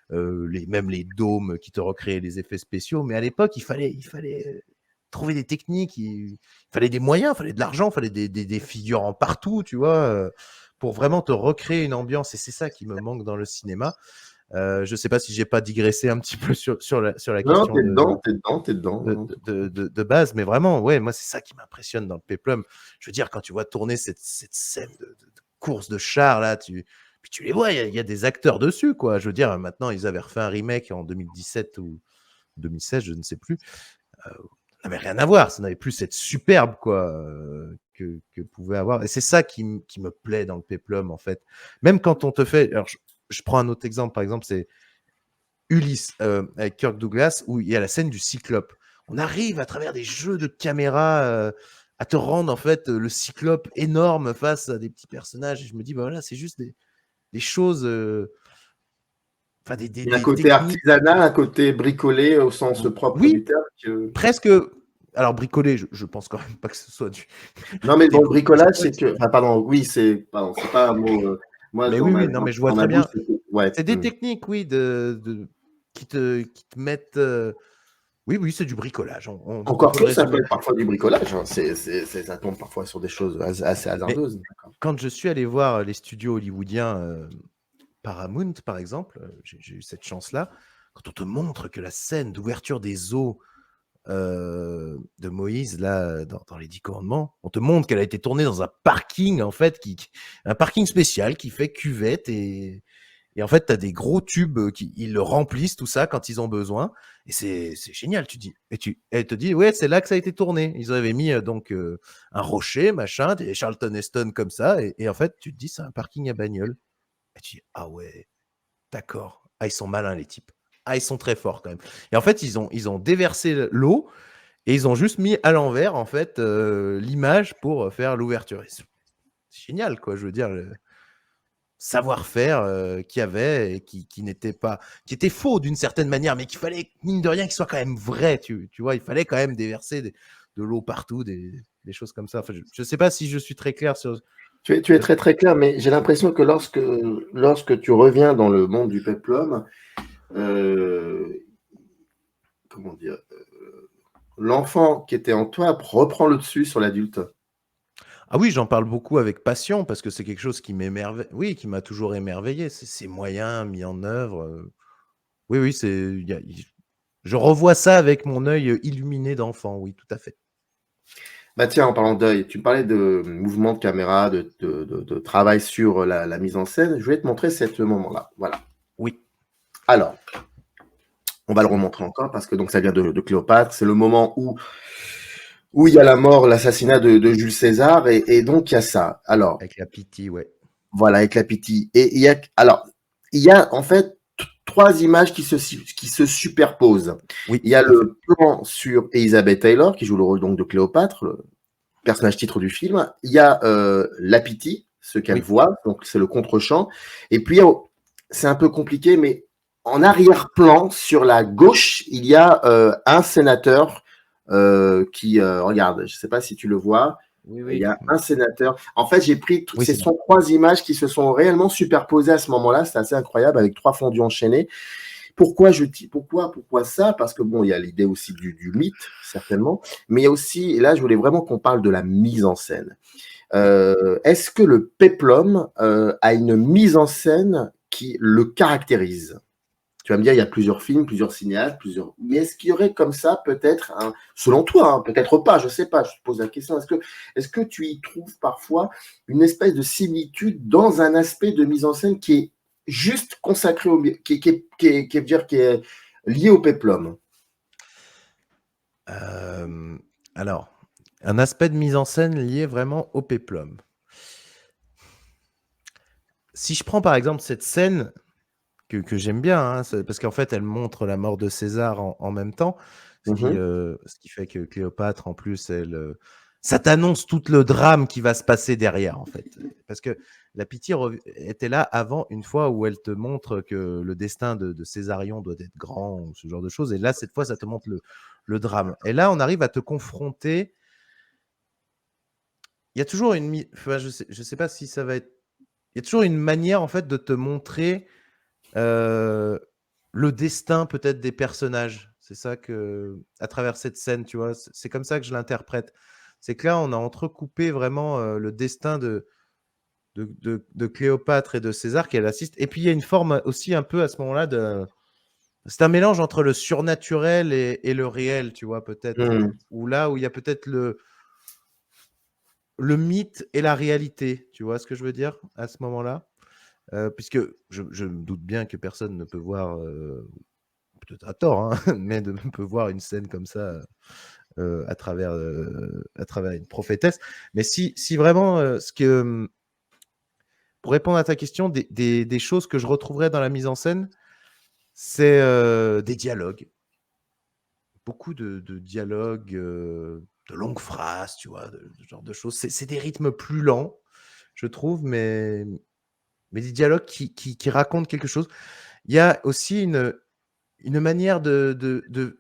même les dômes qui te recréaient les effets spéciaux, mais à l'époque, il fallait trouver des techniques, il fallait des moyens, il fallait de l'argent, il fallait des figurants partout, tu vois, pour vraiment te recréer une ambiance. Et c'est ça qui me manque dans le cinéma. Je ne sais pas si j'ai pas digressé un petit peu sur la Non, question t'es dedans, t'es dedans, t'es dedans. Non, non. de base, mais vraiment, ouais, moi, c'est ça qui m'impressionne dans le péplum. Je veux dire, quand tu vois tourner cette scène de course de chars, là, puis tu les vois, il y a des acteurs dessus, quoi. Je veux dire, maintenant, ils avaient refait un remake en 2017 ou 2016, je ne sais plus. Ça n'avait rien à voir, ça n'avait plus cette superbe, quoi, que pouvait avoir. Et c'est ça qui me plaît dans le péplum, en fait. Même quand on te fait. Alors, je prends un autre exemple, par exemple, c'est Ulysse avec Kirk Douglas, où il y a la scène du Cyclope. On arrive à travers des jeux de caméra à te rendre en fait le Cyclope énorme face à des petits personnages. Et je me dis, bah voilà, c'est juste des choses, enfin Il y a un des côté techniques. artisanal, un côté bricolé au sens propre du Oui, terme. presque. Alors bricolé, je pense quand même pas que ce soit Non, mais des bon, le bricoles. bricolage, c'est que. Enfin, pardon, oui, c'est pas un mot. Moi, Mais oui, oui, non, mais je vois dans ma très bouche, bien. ouais. C'est des techniques, oui, qui te mettent. Oui, oui, c'est du bricolage. On Encore peut le que ça peut résumer. être parfois du bricolage, hein. Ça tombe parfois sur des choses assez Mais hasardeuses. D'accord. quand je suis allé voir les studios hollywoodiens, Paramount, par exemple, j'ai eu cette chance-là. Quand on te montre que la scène d'ouverture des eaux de Moïse, là, dans les 10 commandements, on te montre qu'elle a été tournée dans un parking, en fait, un parking spécial qui fait cuvette et en fait, tu as des gros tubes ils le remplissent, tout ça, quand ils ont besoin. Et c'est génial, tu dis. Elle te dit, ouais, c'est là que ça a été tourné. Ils avaient mis un rocher, machin, des Charlton Heston comme ça. Et en fait, tu te dis, c'est un parking à bagnole. Et tu dis, ah ouais, d'accord. Ah, ils sont malins, les types. Ah, ils sont très forts quand même. Et en fait, ils ont déversé l'eau et ils ont juste mis à l'envers, en fait, l'image pour faire l'ouverture. C'est génial, quoi. Je veux dire, savoir-faire qu'il y avait et qui n'était pas, qui était faux d'une certaine manière, mais qu'il fallait, mine de rien, qu'il soit quand même vrai. Tu vois, il fallait quand même déverser de l'eau partout, des choses comme ça. Enfin, je ne sais pas si je suis très clair sur. Tu es très très clair, mais j'ai l'impression que lorsque tu reviens dans le monde du peplum, euh, comment dire, l'enfant qui était en toi reprend le dessus sur l'adulte. Ah oui, j'en parle beaucoup avec passion parce que c'est quelque chose qui m'émerveille, oui, qui m'a toujours émerveillé. Ces moyens mis en œuvre. Oui, oui, je revois ça avec mon œil illuminé d'enfant, oui, tout à fait. Bah tiens, en parlant d'œil, tu me parlais de mouvement de caméra, de travail sur la mise en scène. Je voulais te montrer ce moment-là. Voilà. Oui, Alors, on va le remontrer encore parce que donc ça vient de Cléopâtre. C'est le moment où il y a la mort, l'assassinat de Jules César et donc il y a ça. Alors, avec la pitié, ouais. voilà, avec la Pythie. Et il y a en fait trois images qui se superposent. Oui, Il y a tout à fait. le plan sur Elizabeth Taylor qui joue le rôle donc de Cléopâtre, le personnage titre du film. Il y a la Pythie, ce qu'elle Oui, voit, donc c'est le contre-champ. Et puis c'est un peu compliqué, mais en arrière-plan, sur la gauche, il y a un sénateur qui regarde. Je ne sais pas si tu le vois. Oui, Il oui. y a un sénateur. En fait, j'ai pris, Oui, ce c'est bon. sont 3 images qui se sont réellement superposées à ce moment-là. C'est assez incroyable avec 3 fondus enchaînés. Pourquoi ça? Parce que bon, il y a l'idée aussi du mythe, certainement, mais il y a aussi, et là, je voulais vraiment qu'on parle de la mise en scène. Est-ce que le péplum a une mise en scène qui le caractérise? Tu vas me dire, il y a plusieurs films, plusieurs cinéastes, mais est-ce qu'il y aurait comme ça peut-être, selon toi, peut-être pas, je sais pas, je te pose la question, est-ce que tu y trouves parfois une espèce de similitude dans un aspect de mise en scène qui est juste consacré qui est lié au péplum? Alors, un aspect de mise en scène lié vraiment au péplum. Si je prends par exemple cette scène que j'aime bien, hein, parce qu'en fait, elle montre la mort de César en même temps, Mhm. ce qui fait que Cléopâtre, en plus, ça t'annonce tout le drame qui va se passer derrière, en fait. Parce que la pitié était là avant, une fois où elle te montre que le destin de Césarion doit être grand, ou ce genre de choses. Et là, cette fois, ça te montre le drame. Et là, on arrive à te confronter. Il y a toujours enfin, je sais pas si ça va être. Il y a toujours une manière, en fait, de te montrer le destin peut-être des personnages. C'est ça que, à travers cette scène, tu vois, c'est comme ça que je l'interprète. C'est que là, on a entrecoupé vraiment le destin de Cléopâtre et de César qu'elle assiste. Et puis, il y a une forme aussi un peu à ce moment-là de. C'est un mélange entre le surnaturel et le réel, tu vois, peut-être. Mhm. Ou là où il y a peut-être le mythe et la réalité, tu vois ce que je veux dire à ce moment-là. Puisque je me doute bien que personne ne peut voir, peut-être à tort, hein, mais ne peut voir une scène comme ça à travers une prophétesse. Mais si vraiment, pour répondre à ta question, des choses que je retrouverais dans la mise en scène, c'est des dialogues. Beaucoup de dialogues, de longues phrases, tu vois, ce genre de choses. C'est des rythmes plus lents, je trouve, mais des dialogues qui racontent quelque chose. Il y a aussi une manière de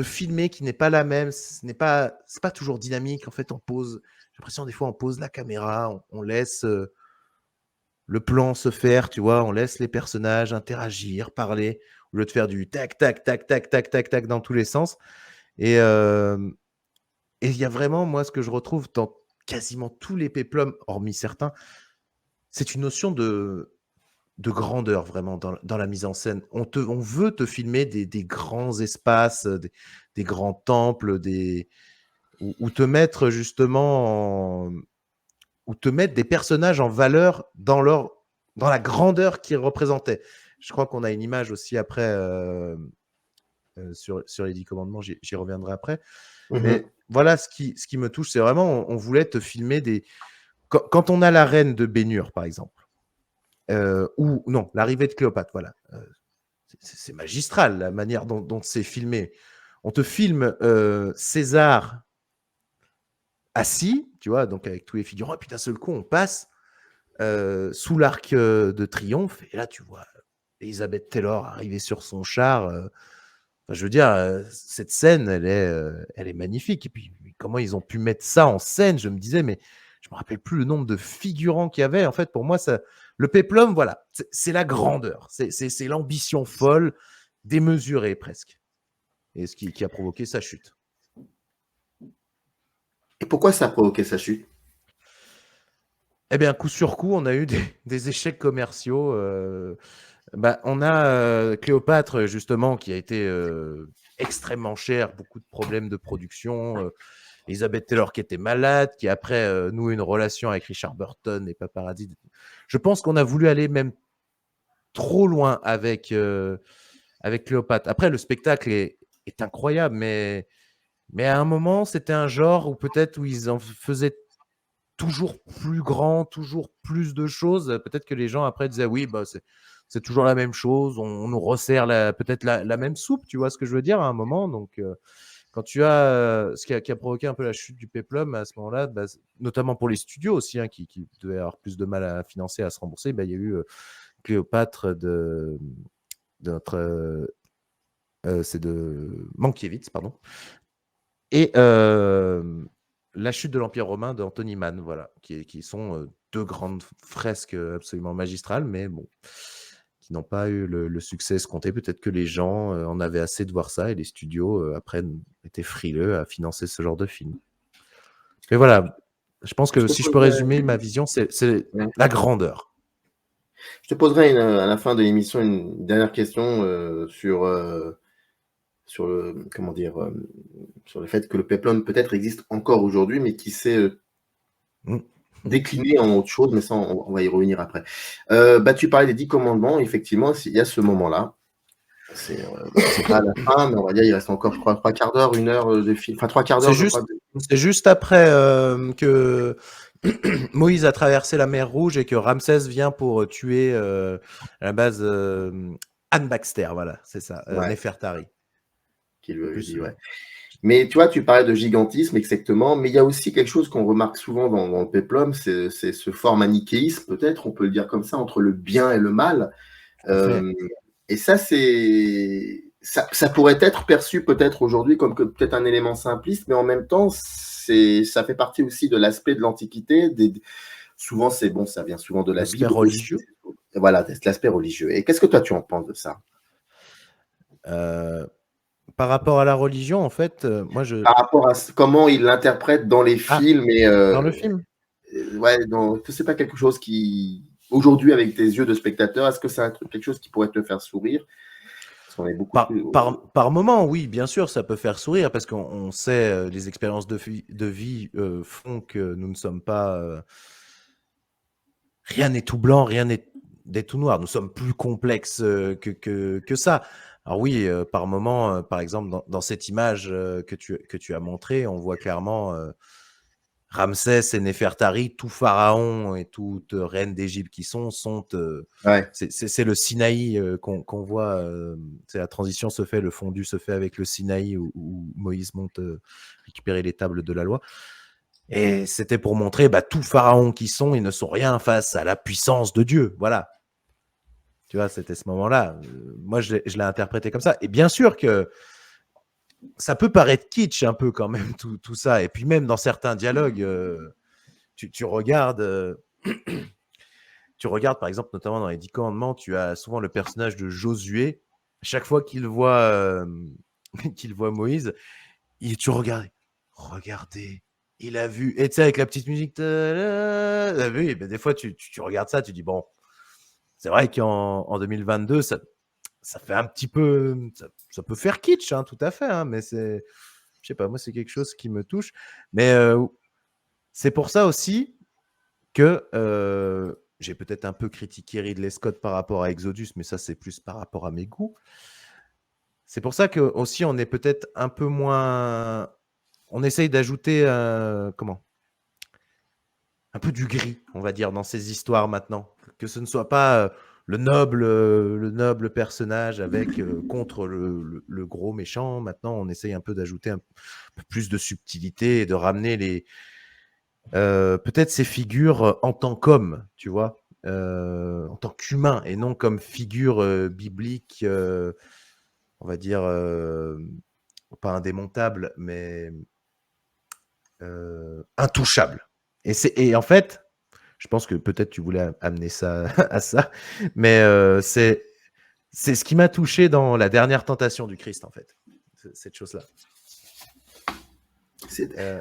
filmer qui n'est pas la même. C'est pas toujours dynamique. En fait, j'ai l'impression des fois, on pose la caméra, on laisse le plan se faire, tu vois, on laisse les personnages interagir, parler, au lieu de faire du tac, tac, tac, tac, tac, tac, tac dans tous les sens. Et et il y a vraiment, moi, ce que je retrouve dans quasiment tous les péplums, hormis certains, c'est une notion de grandeur vraiment dans la mise en scène. On veut te filmer des grands espaces, des grands temples, ou te mettre justement ou te mettre des personnages en valeur dans la grandeur qu'ils représentaient. Je crois qu'on a une image aussi après sur les 10 commandements, j'y reviendrai après. Mhm. Mais voilà, ce qui me touche, c'est vraiment, on voulait te filmer des. Quand on a la reine de Bénur, par exemple, ou non, l'arrivée de Cléopâtre, voilà. C'est magistral la manière dont c'est filmé. On te filme César assis, tu vois, donc avec tous les figurants, et puis d'un seul coup, on passe sous l'arc de triomphe, et là, tu vois Elizabeth Taylor arriver sur son char. Enfin, je veux dire, cette scène, elle est magnifique. Et puis, comment ils ont pu mettre ça en scène? Je me disais, mais je me rappelle plus le nombre de figurants qu'il y avait. En fait, pour moi, le péplum, voilà, c'est la grandeur, c'est l'ambition folle, démesurée presque, et qui a provoqué sa chute. Et pourquoi ça a provoqué sa chute? Eh bien, coup sur coup, on a eu des échecs commerciaux. Bah, on a Cléopâtre, justement, qui a été extrêmement cher, beaucoup de problèmes de production. Elizabeth Taylor qui était malade, qui après noue une relation avec Richard Burton et paparazzi. Je pense qu'on a voulu aller même trop loin avec Cléopâtre. Après, le spectacle est incroyable, mais à un moment, c'était un genre où peut-être où ils en faisaient toujours plus grand, toujours plus de choses. Peut-être que les gens après disaient oui, bah c'est toujours la même chose, on nous resserre peut-être la même soupe, tu vois ce que je veux dire à un moment. Donc quand tu as ce qui a provoqué un peu la chute du péplum à ce moment-là, bah, notamment pour les studios aussi, hein, qui devaient avoir plus de mal à financer, à se rembourser, bah, il y a eu Cléopâtre de notre c'est de Mankiewicz, pardon. Et La chute de l'Empire romain d'Anthony Mann, voilà, qui sont deux grandes fresques absolument magistrales, mais bon, qui n'ont pas eu le succès escompté. Peut-être que les gens en avaient assez de voir ça et les studios, après, étaient frileux à financer ce genre de film. Mais voilà, je pense Je que te si je peux poserai, résumer ma vision, c'est ouais. la grandeur. Je te poserai à la fin de l'émission une dernière question sur le, comment dire, sur le fait que le peplum peut-être existe encore aujourd'hui, mais qui s'est Mm. décliné en autre chose, mais ça, on va y revenir après. Tu parlais des 10 commandements, effectivement, il y a ce moment-là. C'est pas à la fin, mais on va dire il reste encore, je crois, 3/4 d'heure, 1 heure de film. Enfin, 3/4 C'est d'heure, je crois. juste, c'est juste après que Moïse a traversé la mer Rouge et que Ramsès vient pour tuer à la base Anne Baxter, voilà, c'est ça, Ouais, Nefertari. qui En le plus, dit, ouais. Mais tu vois, tu parlais de gigantisme, exactement, mais il y a aussi quelque chose qu'on remarque souvent dans le péplum, c'est ce fort manichéisme, peut-être, on peut le dire comme ça, entre le bien et le mal. tout à fait. Et ça, ça pourrait être perçu peut-être aujourd'hui comme que peut-être un élément simpliste, mais en même temps, ça fait partie aussi de l'aspect de l'Antiquité. Souvent, c'est bon, ça vient souvent de la L'aspect Bible aussi. religieux. Voilà, c'est l'aspect religieux. Et qu'est-ce que toi tu en penses de ça? Par rapport à la religion, en fait, moi je. Par rapport à comment il l'interprète dans les Ah, films et dans le film. ouais, est-ce que c'est pas quelque chose qui, aujourd'hui, avec tes yeux de spectateur, est-ce que c'est quelque chose qui pourrait te faire sourire? Parce qu'on est beaucoup plus. Par moment, oui, bien sûr, ça peut faire sourire parce qu'on sait, les expériences de vie font que nous ne sommes pas. Rien n'est tout blanc, rien n'est tout noir. Nous sommes plus complexes que ça. Alors oui, par moment, par exemple, dans cette image que tu as montrée, on voit clairement Ramsès et Néfertari, tout pharaon et toute reine d'Égypte qui sont Ouais. c'est le Sinaï qu'on voit. La transition se fait, le fondu se fait avec le Sinaï où Moïse monte récupérer les tables de la loi. Et c'était pour montrer, tout pharaon qui sont, ils ne sont rien face à la puissance de Dieu. Voilà. Tu vois, c'était ce moment-là. Moi, je l'ai interprété comme ça. Et bien sûr que ça peut paraître kitsch un peu quand même, tout ça. Et puis même dans certains dialogues, tu regardes... tu regardes, par exemple, notamment dans les 10 commandements, tu as souvent le personnage de Josué. Chaque fois qu'il voit, qu'il voit Moïse, tu regardes. Regardez, il a vu. Et tu sais, avec la petite musique, oui, des fois, tu regardes ça, tu dis, bon, c'est vrai qu'en 2022, ça fait un petit peu. Ça peut faire kitsch, hein, tout à fait, hein, mais c'est. Je sais pas, moi, c'est quelque chose qui me touche. Mais c'est pour ça aussi que j'ai peut-être un peu critiqué Ridley Scott par rapport à Exodus, mais ça, c'est plus par rapport à mes goûts. C'est pour ça que aussi, on est peut-être un peu moins. On essaye d'ajouter comment un peu du gris, on va dire, dans ces histoires maintenant. Que ce ne soit pas le noble personnage avec contre le gros méchant. Maintenant, on essaye un peu d'ajouter un peu plus de subtilité et de ramener les peut-être ces figures en tant qu'hommes, tu vois, en tant qu'humains et non comme figures bibliques, on va dire, pas indémontables, mais intouchables. Et en fait, je pense que peut-être tu voulais amener ça à ça, mais c'est ce qui m'a touché dans la dernière tentation du Christ, en fait, cette chose-là.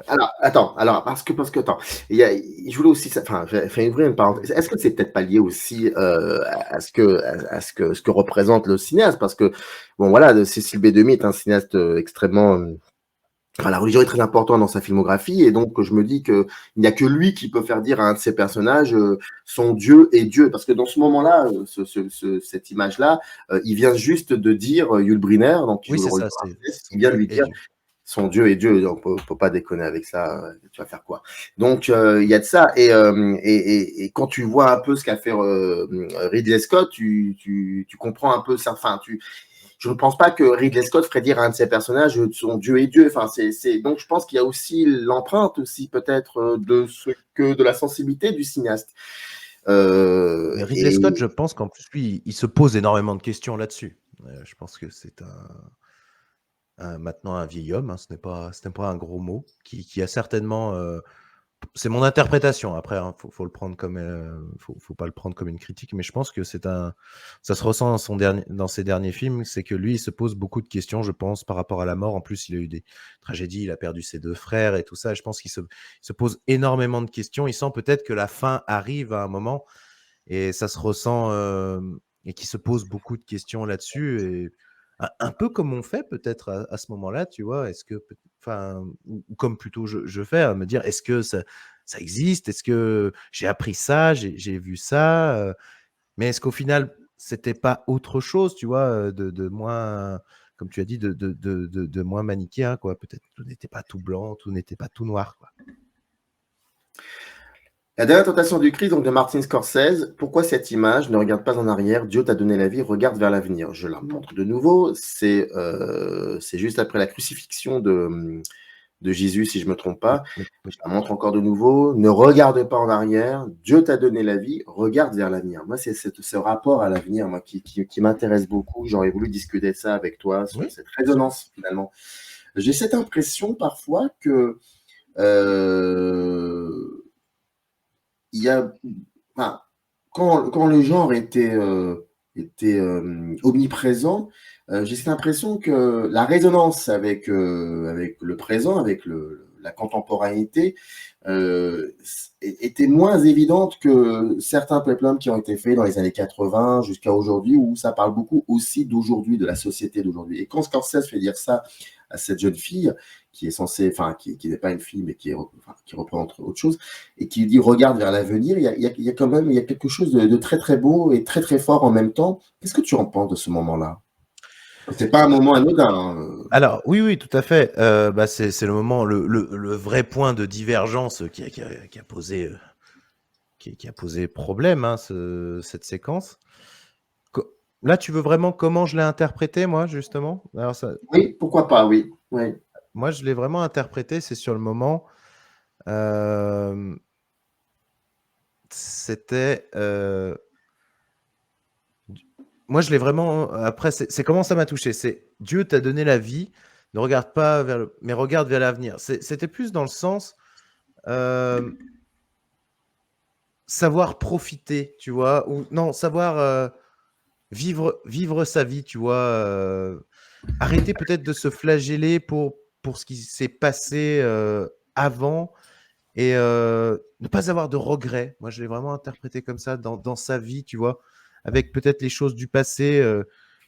Alors, attends, parce que attends, je voulais aussi, enfin, j'ai ouvrir une parenthèse. Est-ce que c'est peut-être pas lié aussi à ce que représente le cinéaste? Parce que, bon, voilà, Cécile B2000 est un cinéaste extrêmement. Enfin, la religion est très importante dans sa filmographie, et donc je me dis qu'il n'y a que lui qui peut faire dire à un de ses personnages son Dieu est Dieu. Parce que dans ce moment-là, cette image-là, il vient juste de dire Yul Brynner, donc qui Oui, joue le c'est rôle de ça, Ramsès, c'est il son vient de Dieu lui et dire Dieu. son Dieu est Dieu, donc on peut pas déconner avec ça, tu vas faire quoi? Donc il y a de ça, et quand tu vois un peu ce qu'a fait Ridley Scott, tu comprends un peu ça. Enfin, je ne pense pas que Ridley Scott ferait dire à un de ses personnages son Dieu est Dieu. Enfin, donc je pense qu'il y a aussi l'empreinte aussi peut-être de la sensibilité du cinéaste. Mais Ridley Scott, Et je pense qu'en plus, lui, il se pose énormément de questions là-dessus. Je pense que c'est un. maintenant un vieil homme, hein, ce n'est pas un gros mot, qui a certainement, c'est mon interprétation après, hein, faut le prendre comme, faut pas le prendre comme une critique, mais je pense que ça se ressent dans ses derniers films, c'est que lui, il se pose beaucoup de questions, je pense, par rapport à la mort. En plus, il a eu des tragédies, il a perdu ses 2 frères et tout ça. Je pense qu'il se pose énormément de questions. Il sent peut-être que la fin arrive à un moment et ça se ressent, et qu'il se pose beaucoup de questions là-dessus et un peu comme on fait peut-être à ce moment-là, tu vois? Est-ce que enfin, ou comme plutôt je fais, à me dire: «Est-ce que ça existe? Est-ce que j'ai appris ça? J'ai vu ça?» Mais est-ce qu'au final, c'était pas autre chose, tu vois? De moins, comme tu as dit, de moins manichéen, quoi? Peut-être tout n'était pas tout blanc, tout n'était pas tout noir, quoi. La dernière tentation du Christ, donc de Martin Scorsese. Pourquoi cette image? Ne regarde pas en arrière, Dieu t'a donné la vie, regarde vers l'avenir. Je la montre de nouveau. C'est juste après la crucifixion de Jésus, si je me trompe pas. Oui, oui. Je la montre encore de nouveau. Ne regarde pas en arrière, Dieu t'a donné la vie, regarde vers l'avenir. Moi, c'est ce rapport à l'avenir, moi, qui m'intéresse beaucoup. J'aurais voulu discuter de ça avec toi, sur Oui, cette bien sûr. résonance, finalement. J'ai cette impression parfois que euh, il y a, enfin, quand le genre était omniprésent, j'ai cette impression que la résonance avec le présent, avec la contemporanéité, était moins évidente que certains peplums qui ont été faits dans les années 80 jusqu'à aujourd'hui, où ça parle beaucoup aussi d'aujourd'hui, de la société d'aujourd'hui. Et quand Scorsese fait dire ça à cette jeune fille, qui est censée, enfin, qui n'est pas une fille, mais qui représente autre chose, et qui dit regarde vers l'avenir, il y a quand même il y a quelque chose de très très beau et très très fort en même temps. Qu'est-ce que tu en penses de ce moment-là? C'est pas un moment anodin, hein. Alors oui, oui, tout à fait. Bah, c'est le moment, le vrai point de divergence qui a posé, qui a posé problème, hein, cette séquence. Là, tu veux vraiment comment je l'ai interprété, moi, justement? Alors ça, Oui, pourquoi pas, oui. Oui. moi, je l'ai vraiment interprété, c'est sur le moment. euh, C'était. Moi, je l'ai vraiment. Après, c'est comment ça m'a touché. C'est Dieu t'a donné la vie, ne regarde pas vers mais regarde vers l'avenir. C'était plus dans le sens. euh, Savoir profiter, tu vois, ou non, savoir vivre sa vie, tu vois, arrêter peut-être de se flageller pour ce qui s'est passé avant et ne pas avoir de regrets. Moi, je l'ai vraiment interprété comme ça dans sa vie, tu vois, avec peut-être les choses du passé.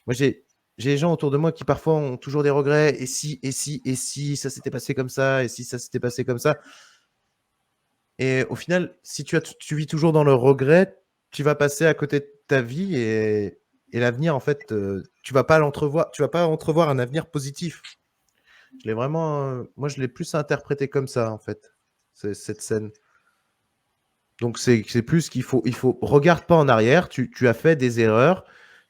Moi, j'ai des gens autour de moi qui parfois ont toujours des regrets. Et si ça s'était passé comme ça, et si ça s'était passé comme ça. Et au final, si tu vis toujours dans le regret, tu vas passer à côté de ta vie et l'avenir, en fait, tu vas pas entrevoir un avenir positif. Je l'ai vraiment, moi, je l'ai plus interprété comme ça, en fait, cette scène. Donc, c'est plus qu'il faut, regarde pas en arrière, tu as fait des erreurs,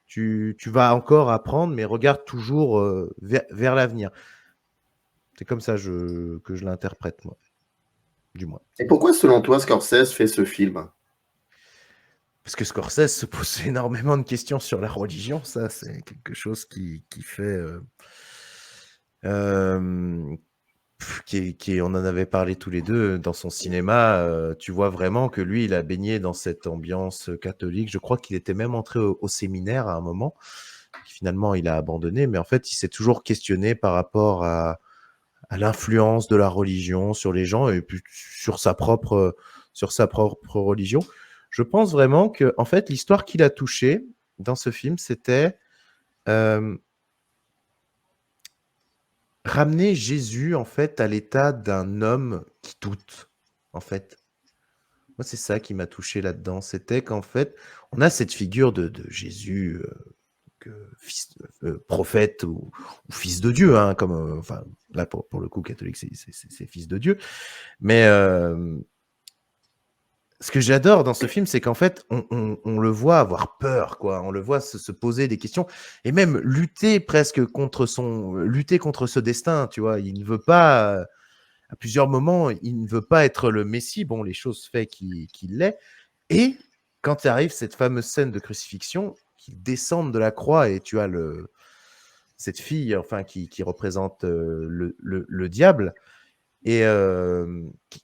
tu vas encore apprendre, mais regarde toujours vers l'avenir. C'est comme ça que je l'interprète, moi, du moins. Et pourquoi, selon toi, Scorsese fait ce film? Parce que Scorsese se pose énormément de questions sur la religion, ça c'est quelque chose qui fait, hem, on en avait parlé tous les 2 dans son cinéma, tu vois vraiment que lui, il a baigné dans cette ambiance, catholique. Je crois qu'il était même entré au séminaire à un moment, finalement il a abandonné, mais en fait, il s'est toujours questionné par rapport à l'influence de la religion sur les gens et puis sur sa propre religion. Je pense vraiment que, en fait, l'histoire qu'il a touchée dans ce film, c'était euh, ramener Jésus en fait à l'état d'un homme qui doute. En fait, moi, c'est ça qui m'a touché là-dedans. C'était qu'en fait, on a cette figure de Jésus, fils, prophète ou fils de Dieu, hein, comme, enfin, là pour le coup, catholique, c'est fils de Dieu. Mais ce que j'adore dans ce film, c'est qu'en fait, on le voit avoir peur, quoi. On le voit se poser des questions et même lutter contre ce destin, tu vois. Il ne veut pas, à plusieurs moments, il ne veut pas être le Messie. Bon, les choses fait qu'il l'est. Et quand arrive cette fameuse scène de crucifixion, qu'ils descendent de la croix et tu as cette fille, enfin, qui représente le diable, et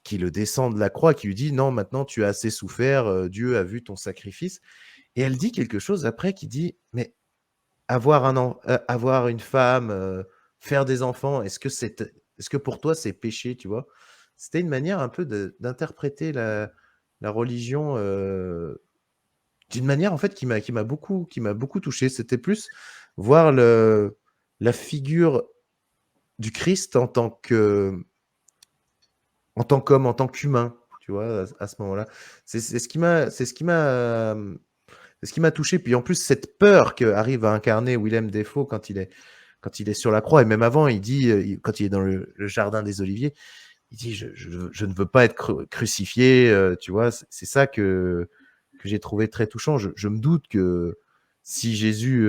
qui le descend de la croix, qui lui dit: «Non, maintenant tu as assez souffert, Dieu a vu ton sacrifice». Et elle dit quelque chose après qui dit: «Mais avoir une femme, faire des enfants, est-ce que pour toi c'est péché?» Tu vois? C'était une manière un peu d'interpréter la religion, d'une manière en fait qui m'a beaucoup touché. C'était plus voir la figure du Christ en tant qu'homme, en tant qu'humain, tu vois? À ce moment-là. C'est ce qui m'a touché. Puis en plus, cette peur qu'arrive à incarner Willem Dafoe quand il est sur la croix, et même avant, il dit, quand il est dans le jardin des Oliviers, il dit: Je ne veux pas être crucifié, tu vois? C'est ça que j'ai trouvé très touchant. Je me doute que si Jésus,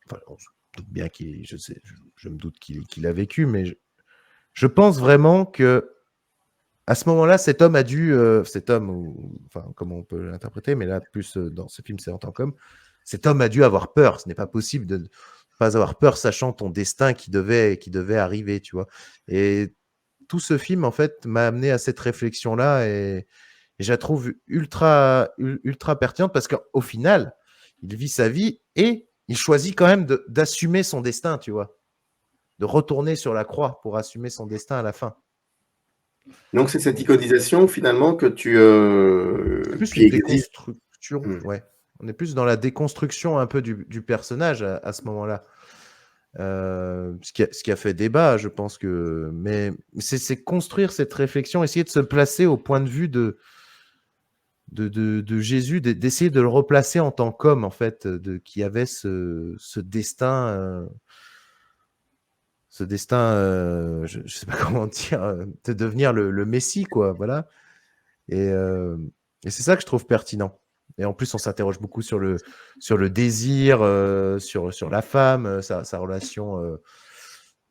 enfin, on se doute bien je me doute qu'il a vécu, mais je pense vraiment que à ce moment-là, cet homme a dû, cet homme, ou enfin, comment on peut l'interpréter, mais là, plus dans ce film, c'est en tant qu'homme, cet homme a dû avoir peur. Ce n'est pas possible de ne pas avoir peur, sachant ton destin qui devait arriver, tu vois. Et tout ce film, en fait, m'a amené à cette réflexion-là, et je la trouve ultra pertinente parce qu'au final, il vit sa vie et il choisit quand même d'assumer son destin, tu vois, de retourner sur la croix pour assumer son destin à la fin. Donc c'est cette iconisation finalement que C'est plus qui une existe. déconstruction, Hmm. ouais. On est plus dans la déconstruction un peu du personnage à ce moment-là. Ce qui a fait débat, je pense que. Mais c'est construire cette réflexion, essayer de se placer au point de vue de Jésus, d'essayer de le replacer en tant qu'homme, en fait, qui avait ce destin. Je ne sais pas comment dire, de devenir le Messie, quoi, voilà. Et c'est ça que je trouve pertinent. Et en plus, on s'interroge beaucoup sur le désir, sur la femme, sa relation,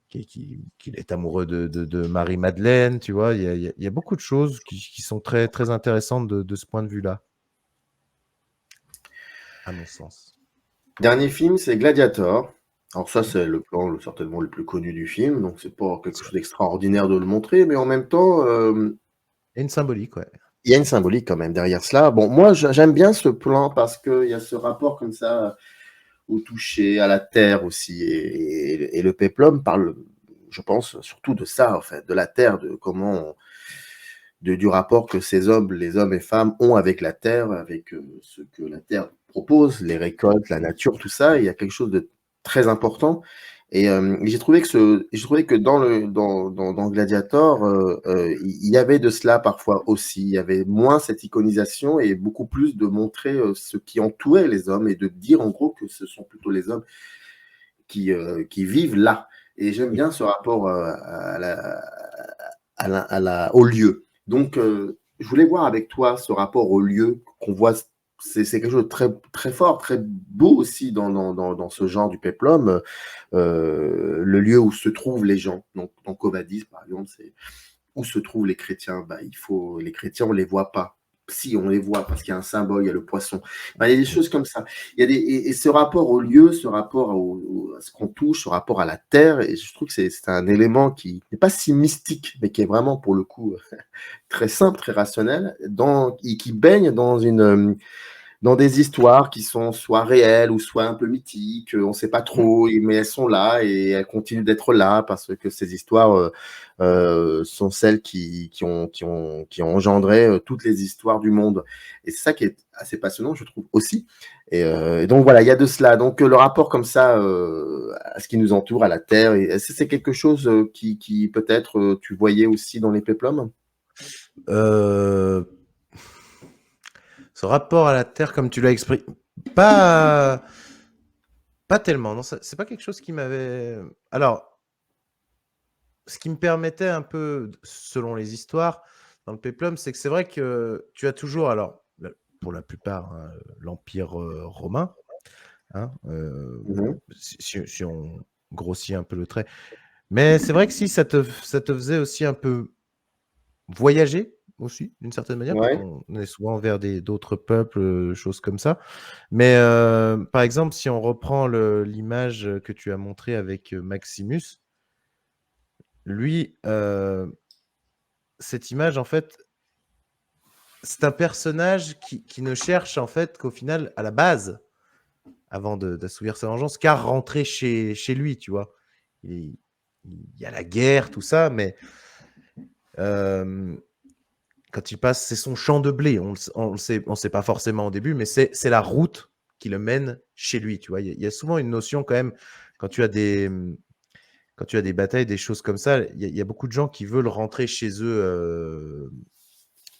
qu'il est amoureux de Marie-Madeleine, tu vois. Il y a beaucoup de choses qui sont très, très intéressantes de ce point de vue-là, à mon sens. Dernier film, c'est Gladiator. Alors ça, c'est le plan certainement le plus connu du film, donc c'est pas quelque chose d'extraordinaire de le montrer, mais en même temps, Et une symbolique, ouais. il y a une symbolique quand même derrière cela. Bon, moi, j'aime bien ce plan parce qu'il y a ce rapport comme ça au toucher, à la terre aussi, et le péplum parle, je pense, surtout de ça, en fait, de la terre, de comment du rapport que les hommes et femmes ont avec la terre, avec ce que la terre propose, les récoltes, la nature, tout ça. Il y a quelque chose de très important. Et j'ai trouvé que dans Gladiator, il y avait de cela parfois aussi. Il y avait moins cette iconisation et beaucoup plus de montrer ce qui entourait les hommes et de dire en gros que ce sont plutôt les hommes qui vivent là. Et j'aime bien ce rapport au lieu. Donc, je voulais voir avec toi ce rapport au lieu qu'on voit. C'est quelque chose de très, très fort, très beau aussi dans ce genre du péplum. Le lieu où se trouvent les gens. Donc, dans Covadis, par exemple, c'est où se trouvent les chrétiens. Bah, les chrétiens, on ne les voit pas. Si, on les voit parce qu'il y a un symbole, il y a le poisson. Bah, il y a des choses comme ça. Et ce rapport au lieu, ce rapport à ce qu'on touche, ce rapport à la terre, et je trouve que c'est un élément qui n'est pas si mystique, mais qui est vraiment, pour le coup, très simple, très rationnel, et qui baigne dans des histoires qui sont soit réelles ou soit un peu mythiques, on ne sait pas trop, mais elles sont là et elles continuent d'être là parce que ces histoires sont celles qui ont engendré toutes les histoires du monde. Et c'est ça qui est assez passionnant, je trouve aussi. Et donc voilà, il y a de cela. Donc le rapport comme ça à ce qui nous entoure, à la Terre, est-ce que c'est quelque chose qui peut-être tu voyais aussi dans les péplums? Ce rapport à la terre, comme tu l'as exprimé, pas tellement. Non, c'est pas quelque chose qui m'avait. Alors, ce qui me permettait un peu, selon les histoires, dans le péplum, c'est que c'est vrai que tu as toujours, alors, pour la plupart, hein, l'Empire romain, hein, si on grossit un peu le trait. Mais c'est vrai que si ça te faisait aussi un peu voyager, aussi, d'une certaine manière, quand Ouais. on est souvent vers d'autres peuples, choses comme ça. Mais par exemple, si on reprend l'image que tu as montrée avec Maximus, lui, cette image, en fait, c'est un personnage qui ne cherche, en fait, qu'au final, à la base, avant d'assouvir sa vengeance, qu'à rentrer chez lui, tu vois. Il, il y a la guerre, tout ça, mais quand il passe, c'est son champ de blé. On le sait pas forcément au début, mais c'est la route qui le mène chez lui, tu vois. Il y a souvent une notion quand même, quand tu as quand tu as des batailles, des choses comme ça, il y a beaucoup de gens qui veulent rentrer chez eux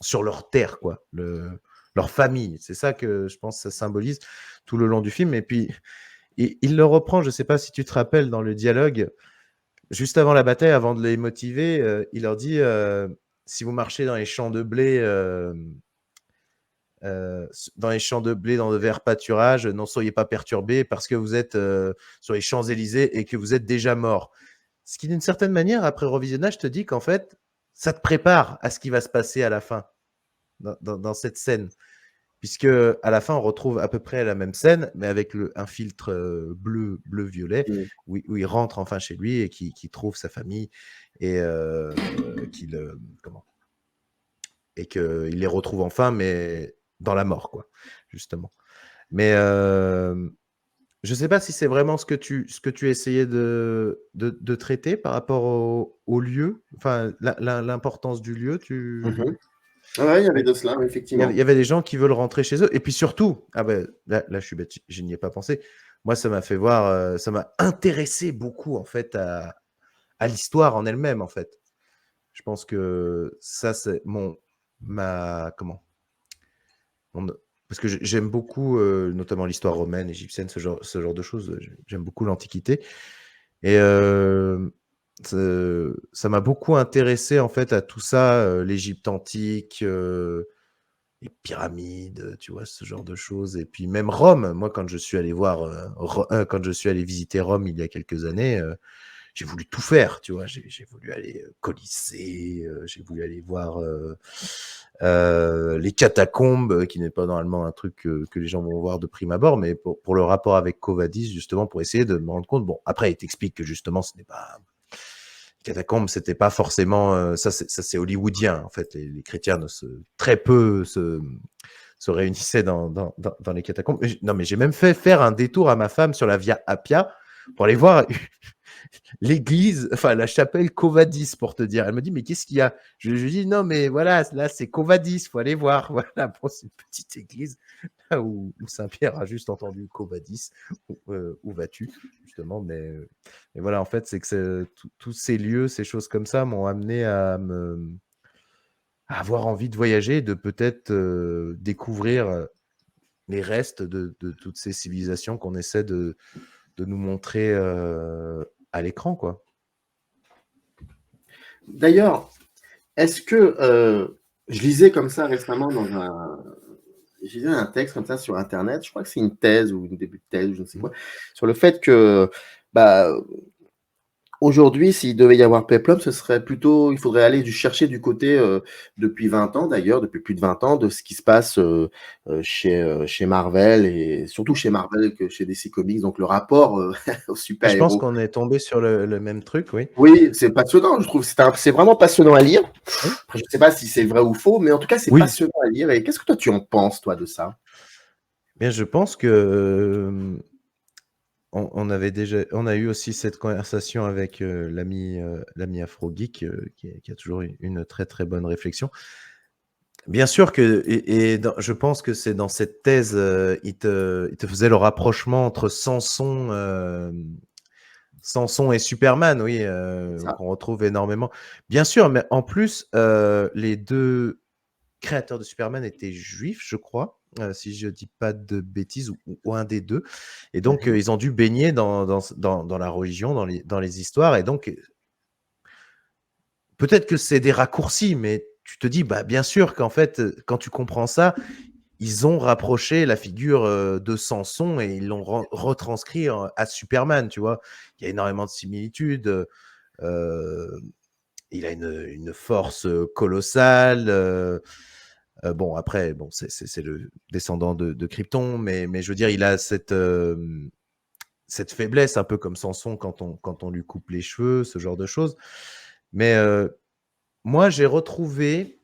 sur leur terre, quoi, leur famille. C'est ça que je pense que ça symbolise tout le long du film. Et puis, il le reprend, je ne sais pas si tu te rappelles, dans le dialogue, juste avant la bataille, avant de les motiver, il leur dit si vous marchez dans les champs de blé, dans de verts pâturages, n'en soyez pas perturbés parce que vous êtes sur les Champs-Élysées et que vous êtes déjà mort. Ce qui, d'une certaine manière, après revisionnage, te dit qu'en fait, ça te prépare à ce qui va se passer à la fin, dans cette scène. Puisque à la fin, on retrouve à peu près la même scène, mais avec un filtre bleu-violet, Mm. où il rentre enfin chez lui et qui trouve sa famille et qu'il les retrouve enfin, mais dans la mort, quoi, justement. Mais je ne sais pas si c'est vraiment ce que tu essayais de traiter par rapport au lieu, enfin l'importance du lieu. Mhm. Ouais, il y avait Mais de cela, oui, il y effectivement. avait des gens qui veulent rentrer chez eux. Et puis surtout, ah ben, là, je suis bête, je n'y ai pas pensé. Moi, ça m'a fait voir, ça m'a intéressé beaucoup, en fait, à l'histoire en elle-même, en fait. Je pense que ça, c'est mon- parce que j'aime beaucoup, notamment l'histoire romaine, égyptienne, ce genre de choses. J'aime beaucoup l'Antiquité. Et ça m'a beaucoup intéressé, en fait, à tout ça, l'Égypte antique, les pyramides, tu vois, ce genre de choses. Et puis même Rome, moi, quand je suis allé quand je suis allé visiter Rome il y a quelques années, j'ai voulu tout faire, tu vois. J'ai voulu aller Colisée, j'ai voulu aller voir les catacombes, qui n'est pas normalement un truc que les gens vont voir de prime abord, mais pour le rapport avec Quo Vadis, justement, pour essayer de me rendre compte. Bon, après, il t'explique que justement, ce n'est pas catacombes, c'était pas forcément ça. C'est hollywoodien en fait. Les chrétiens très peu se réunissaient dans les catacombes. Non, mais j'ai même fait faire un détour à ma femme sur la Via Appia pour aller voir l'église, enfin la chapelle Quo Vadis, pour te dire. Elle me dit, mais qu'est-ce qu'il y a? Je lui dis, non, mais voilà, là c'est Quo Vadis, faut aller voir. Voilà, bon, c'est une petite église où Saint-Pierre a juste entendu Quo Vadis, où vas-tu, justement. Mais voilà, en fait, c'est que tous ces lieux, ces choses comme ça m'ont amené à avoir envie de voyager, de peut-être découvrir les restes de toutes ces civilisations qu'on essaie de nous montrer à l'écran, quoi. D'ailleurs, est-ce que je lisais comme ça récemment j'ai lu un texte comme ça sur Internet, je crois que c'est une thèse ou une début de thèse, je ne sais Mmh. quoi, sur le fait que bah, aujourd'hui, s'il devait y avoir péplum, ce serait plutôt il faudrait aller chercher du côté, depuis 20 ans d'ailleurs, depuis plus de 20 ans, de ce qui se passe, chez Marvel et surtout chez Marvel que chez DC Comics, donc le rapport, aux Je pense super-héros. qu'on est tombé sur le même truc, oui. Oui, c'est passionnant, je trouve. C'est vraiment passionnant à lire. Oui. Après, je ne sais pas si c'est vrai ou faux, mais en tout cas, c'est Oui. passionnant à lire et qu'est-ce que toi tu en penses, toi, de ça? Bien, je pense que on a eu aussi cette conversation avec l'ami Afro-Geek, qui a toujours une très très bonne réflexion. Bien sûr que, je pense que c'est dans cette thèse, il te faisait le rapprochement entre Samson et Superman, oui, Ça. qu'on retrouve énormément. Bien sûr, mais en plus, les deux créateurs de Superman étaient juifs, je crois, si je dis pas de bêtises, ou un des deux. Et donc, Mmh. ils ont dû baigner dans la religion, dans les histoires. Et donc, peut-être que c'est des raccourcis, mais tu te dis, bah, bien sûr qu'en fait, quand tu comprends ça, ils ont rapproché la figure de Samson et ils l'ont retranscrit à Superman, tu vois. Il y a énormément de similitudes. Euh, il a une force colossale. Bon, après, bon, c'est le descendant de Krypton, mais je veux dire, il a cette faiblesse, un peu comme Samson quand on lui coupe les cheveux, ce genre de choses. Mais moi, j'ai retrouvé,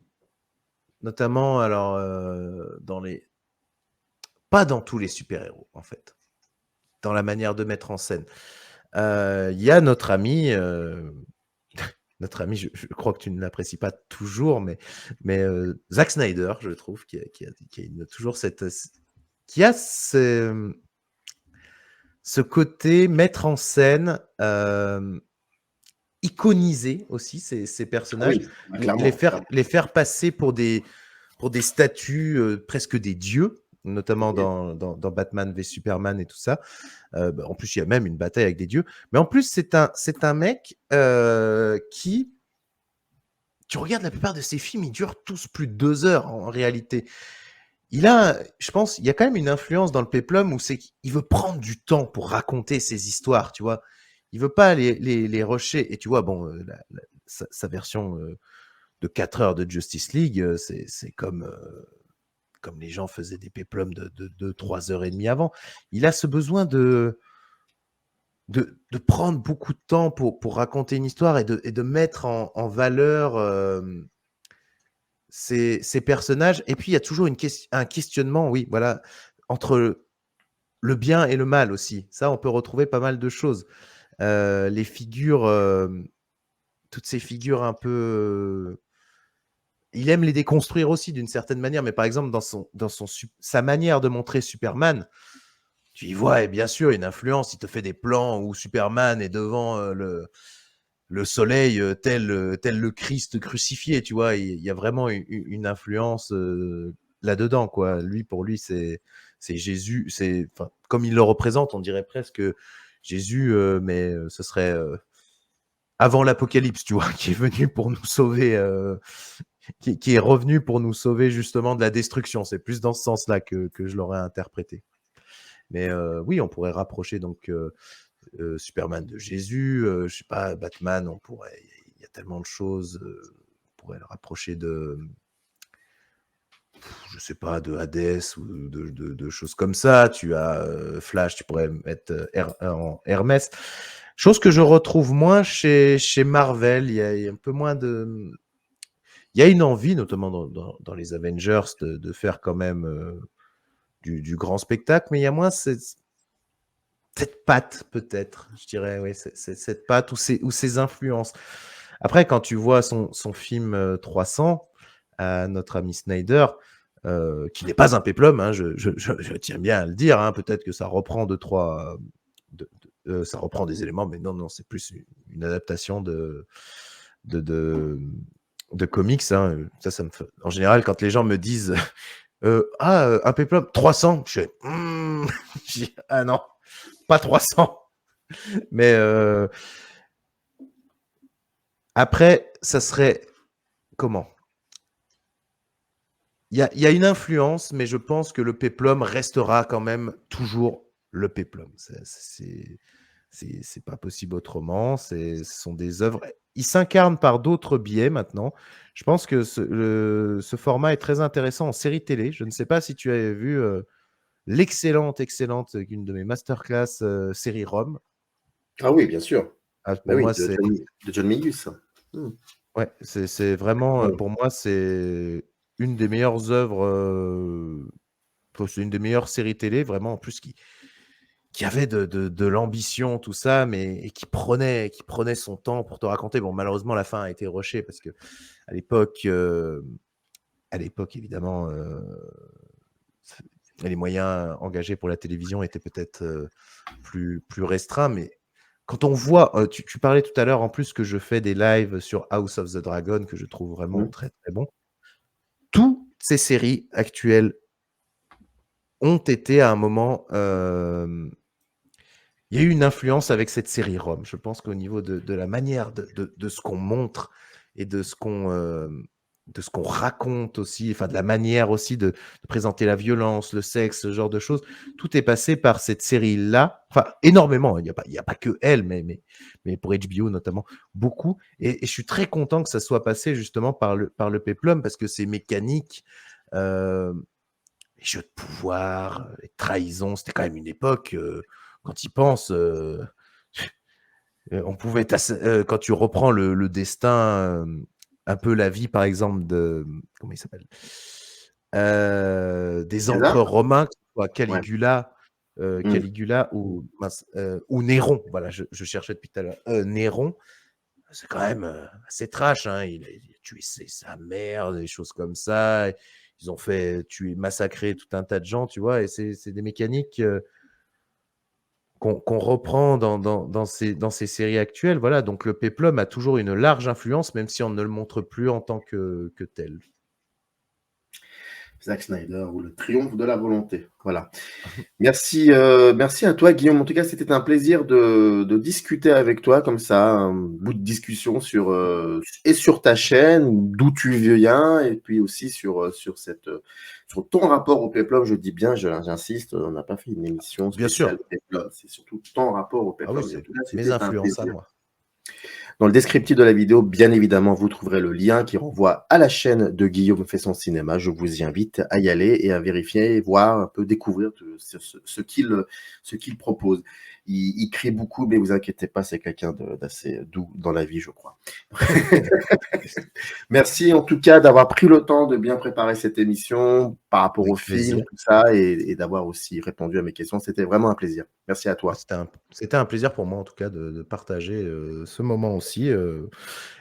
notamment, alors, pas dans tous les super-héros, en fait, dans la manière de mettre en scène. Il y a notre ami, je crois que tu ne l'apprécies pas toujours, mais Zack Snyder, je trouve, qui a toujours qui a ce côté mettre en scène, iconiser aussi ces Ah personnages, oui, les clairement. faire passer pour des statues, presque des dieux, notamment Ok. dans Batman v Superman et tout ça. En plus, il y a même une bataille avec des dieux. Mais en plus, c'est un mec qui, tu regardes la plupart de ses films, ils durent tous plus de 2 heures en réalité. Je pense, il y a quand même une influence dans le péplum où c'est qu'il veut prendre du temps pour raconter ses histoires, tu vois. Il veut pas les rusher. Et tu vois, bon, sa version de 4 heures de Justice League, c'est comme les gens faisaient des péplums de 3 heures et demie avant. Il a ce besoin de prendre beaucoup de temps pour raconter une histoire et de mettre en valeur ces personnages. Et puis, il y a toujours un questionnement, oui, voilà, entre le bien et le mal aussi. Ça, on peut retrouver pas mal de choses. Les figures, toutes ces figures un peu. Il aime les déconstruire aussi d'une certaine manière, mais par exemple, sa manière de montrer Superman, tu y vois, et bien sûr, une influence. Il te fait des plans où Superman est devant le soleil tel le Christ crucifié, tu vois. Il y a vraiment une influence là-dedans, quoi. Pour lui, c'est Jésus. Comme il le représente, on dirait presque Jésus, mais ce serait avant l'Apocalypse, tu vois, qui est venu pour nous sauver, qui est revenu pour nous sauver justement de la destruction. C'est plus dans ce sens-là que je l'aurais interprété. Mais oui, on pourrait rapprocher donc Superman de Jésus, je sais pas, Batman, il y a tellement de choses, on pourrait le rapprocher je sais pas, de Hades ou de choses comme ça. Tu as Flash, tu pourrais mettre en Hermès. Chose que je retrouve moins chez Marvel. Il y a un peu moins de. Il y a une envie, notamment dans les Avengers, de faire quand même du grand spectacle, mais il y a moins cette patte, peut-être, je dirais, oui, cette patte ou ces influences. Après, quand tu vois son film 300, à notre ami Snyder, qui n'est pas un péplum, hein, je tiens bien à le dire, hein, peut-être que ça reprend ça reprend des éléments, mais non, c'est plus une adaptation de, de, de comics. Hein. Ça me fait. En général, quand les gens me disent un péplum 300, je dis ah non, pas 300. Mais après, ça serait comment? Il y a une influence, mais je pense que le péplum restera quand même toujours le péplum. C'est pas possible autrement. Ce sont des œuvres. Ils s'incarnent par d'autres biais maintenant. Je pense que ce format est très intéressant en série télé. Je ne sais pas si tu avais vu l'excellente, une de mes masterclass série Rome. Ah oui, bien sûr. Bah Pour oui, moi, c'est de John Milius. Hmm. ouais, c'est vraiment, Ouais. pour moi, c'est une des meilleures œuvres, c'est une des meilleures séries télé, vraiment, en plus, qui avait de l'ambition, tout ça, mais et qui prenait son temps pour te raconter. Bon, malheureusement, la fin a été rushée parce que à l'époque, évidemment, les moyens engagés pour la télévision étaient peut-être plus restreints, mais quand on voit, tu parlais tout à l'heure en plus que je fais des lives sur House of the Dragon que je trouve vraiment Hmm. très très bon. Toutes ces séries actuelles ont été à un moment. Il y a eu une influence avec cette série Rome. Je pense qu'au niveau de la manière de ce qu'on montre et de ce qu'on de ce qu'on raconte aussi, enfin de la manière aussi de présenter la violence, le sexe, ce genre de choses. Tout est passé par cette série-là. Enfin, énormément, hein. Il y a pas que elle, mais pour HBO notamment, beaucoup. Et je suis très content que ça soit passé justement par le péplum parce que ces mécaniques, les jeux de pouvoir, les trahisons, c'était quand même une époque, quand ils pensent, on pouvait quand tu reprends le destin, un peu la vie, par exemple, de comment il s'appelle? Des César? empereurs romains, que ce soit Ouais. Mmh. Caligula ou mince, ou Néron. Voilà, je cherchais depuis tout à l'heure. Néron, c'est quand même, assez trash, hein. Il a tué sa mère, des choses comme ça. Ils ont fait tuer, massacrer tout un tas de gens, tu vois? Et c'est des mécaniques, qu'on reprend dans ces séries actuelles, voilà, donc le péplum a toujours une large influence, même si on ne le montre plus en tant que tel. Zack Snyder ou le triomphe de la volonté. Voilà. Merci, merci à toi Guillaume. En tout cas, c'était un plaisir de discuter avec toi comme ça, un bout de discussion sur, et sur ta chaîne, d'où tu viens et puis aussi sur, sur ton rapport au péplum. Je dis bien, j'insiste, on n'a pas fait une émission Bien spéciale sûr. péplum, c'est surtout ton rapport au Ah oui, péplum et en c'est tout cas, mes c'était un influences à plaisir. moi. Dans le descriptif de la vidéo, bien évidemment, vous trouverez le lien qui renvoie à la chaîne de Guillaume fait son cinéma. Je vous y invite à y aller et à vérifier, voir, un peu découvrir ce qu'il propose. Il crie beaucoup, mais vous inquiétez pas, c'est quelqu'un d'assez doux dans la vie, je crois. Merci en tout cas d'avoir pris le temps de bien préparer cette émission par rapport au Avec film, plaisir. tout ça, et d'avoir aussi répondu à mes questions. C'était vraiment un plaisir. Merci à Bah, toi. c'était un plaisir pour moi, en tout cas, de partager, ce moment aussi,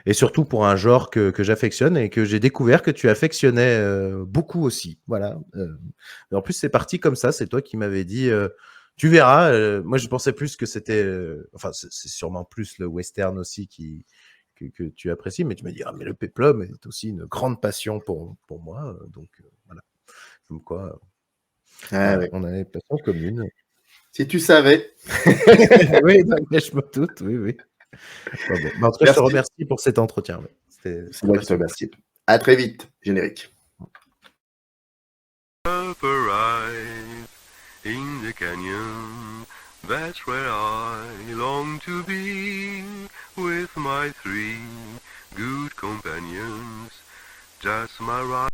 et surtout pour un genre que j'affectionne et que j'ai découvert que tu affectionnais, beaucoup aussi. Voilà, et en plus, c'est parti comme ça. C'est toi qui m'avais dit, «Tu verras», moi, je pensais plus que c'était, enfin, c'est sûrement plus le western aussi que tu apprécies, mais tu m'as dit: «Ah mais le péplum est aussi une grande passion pour moi», donc voilà. Comme quoi, Ah voilà, ouais. on a des passions communes. Si tu savais. Oui, non, mais je me doute, oui, oui. Bah, bon, bah, en tout cas, je te Merci. remercie pour cet entretien, ouais. C'est C'était moi qui te passionnant. remercie. À très vite. Générique. Up arrive in the canyon, that's where I long to be, with my three good companions, just my right.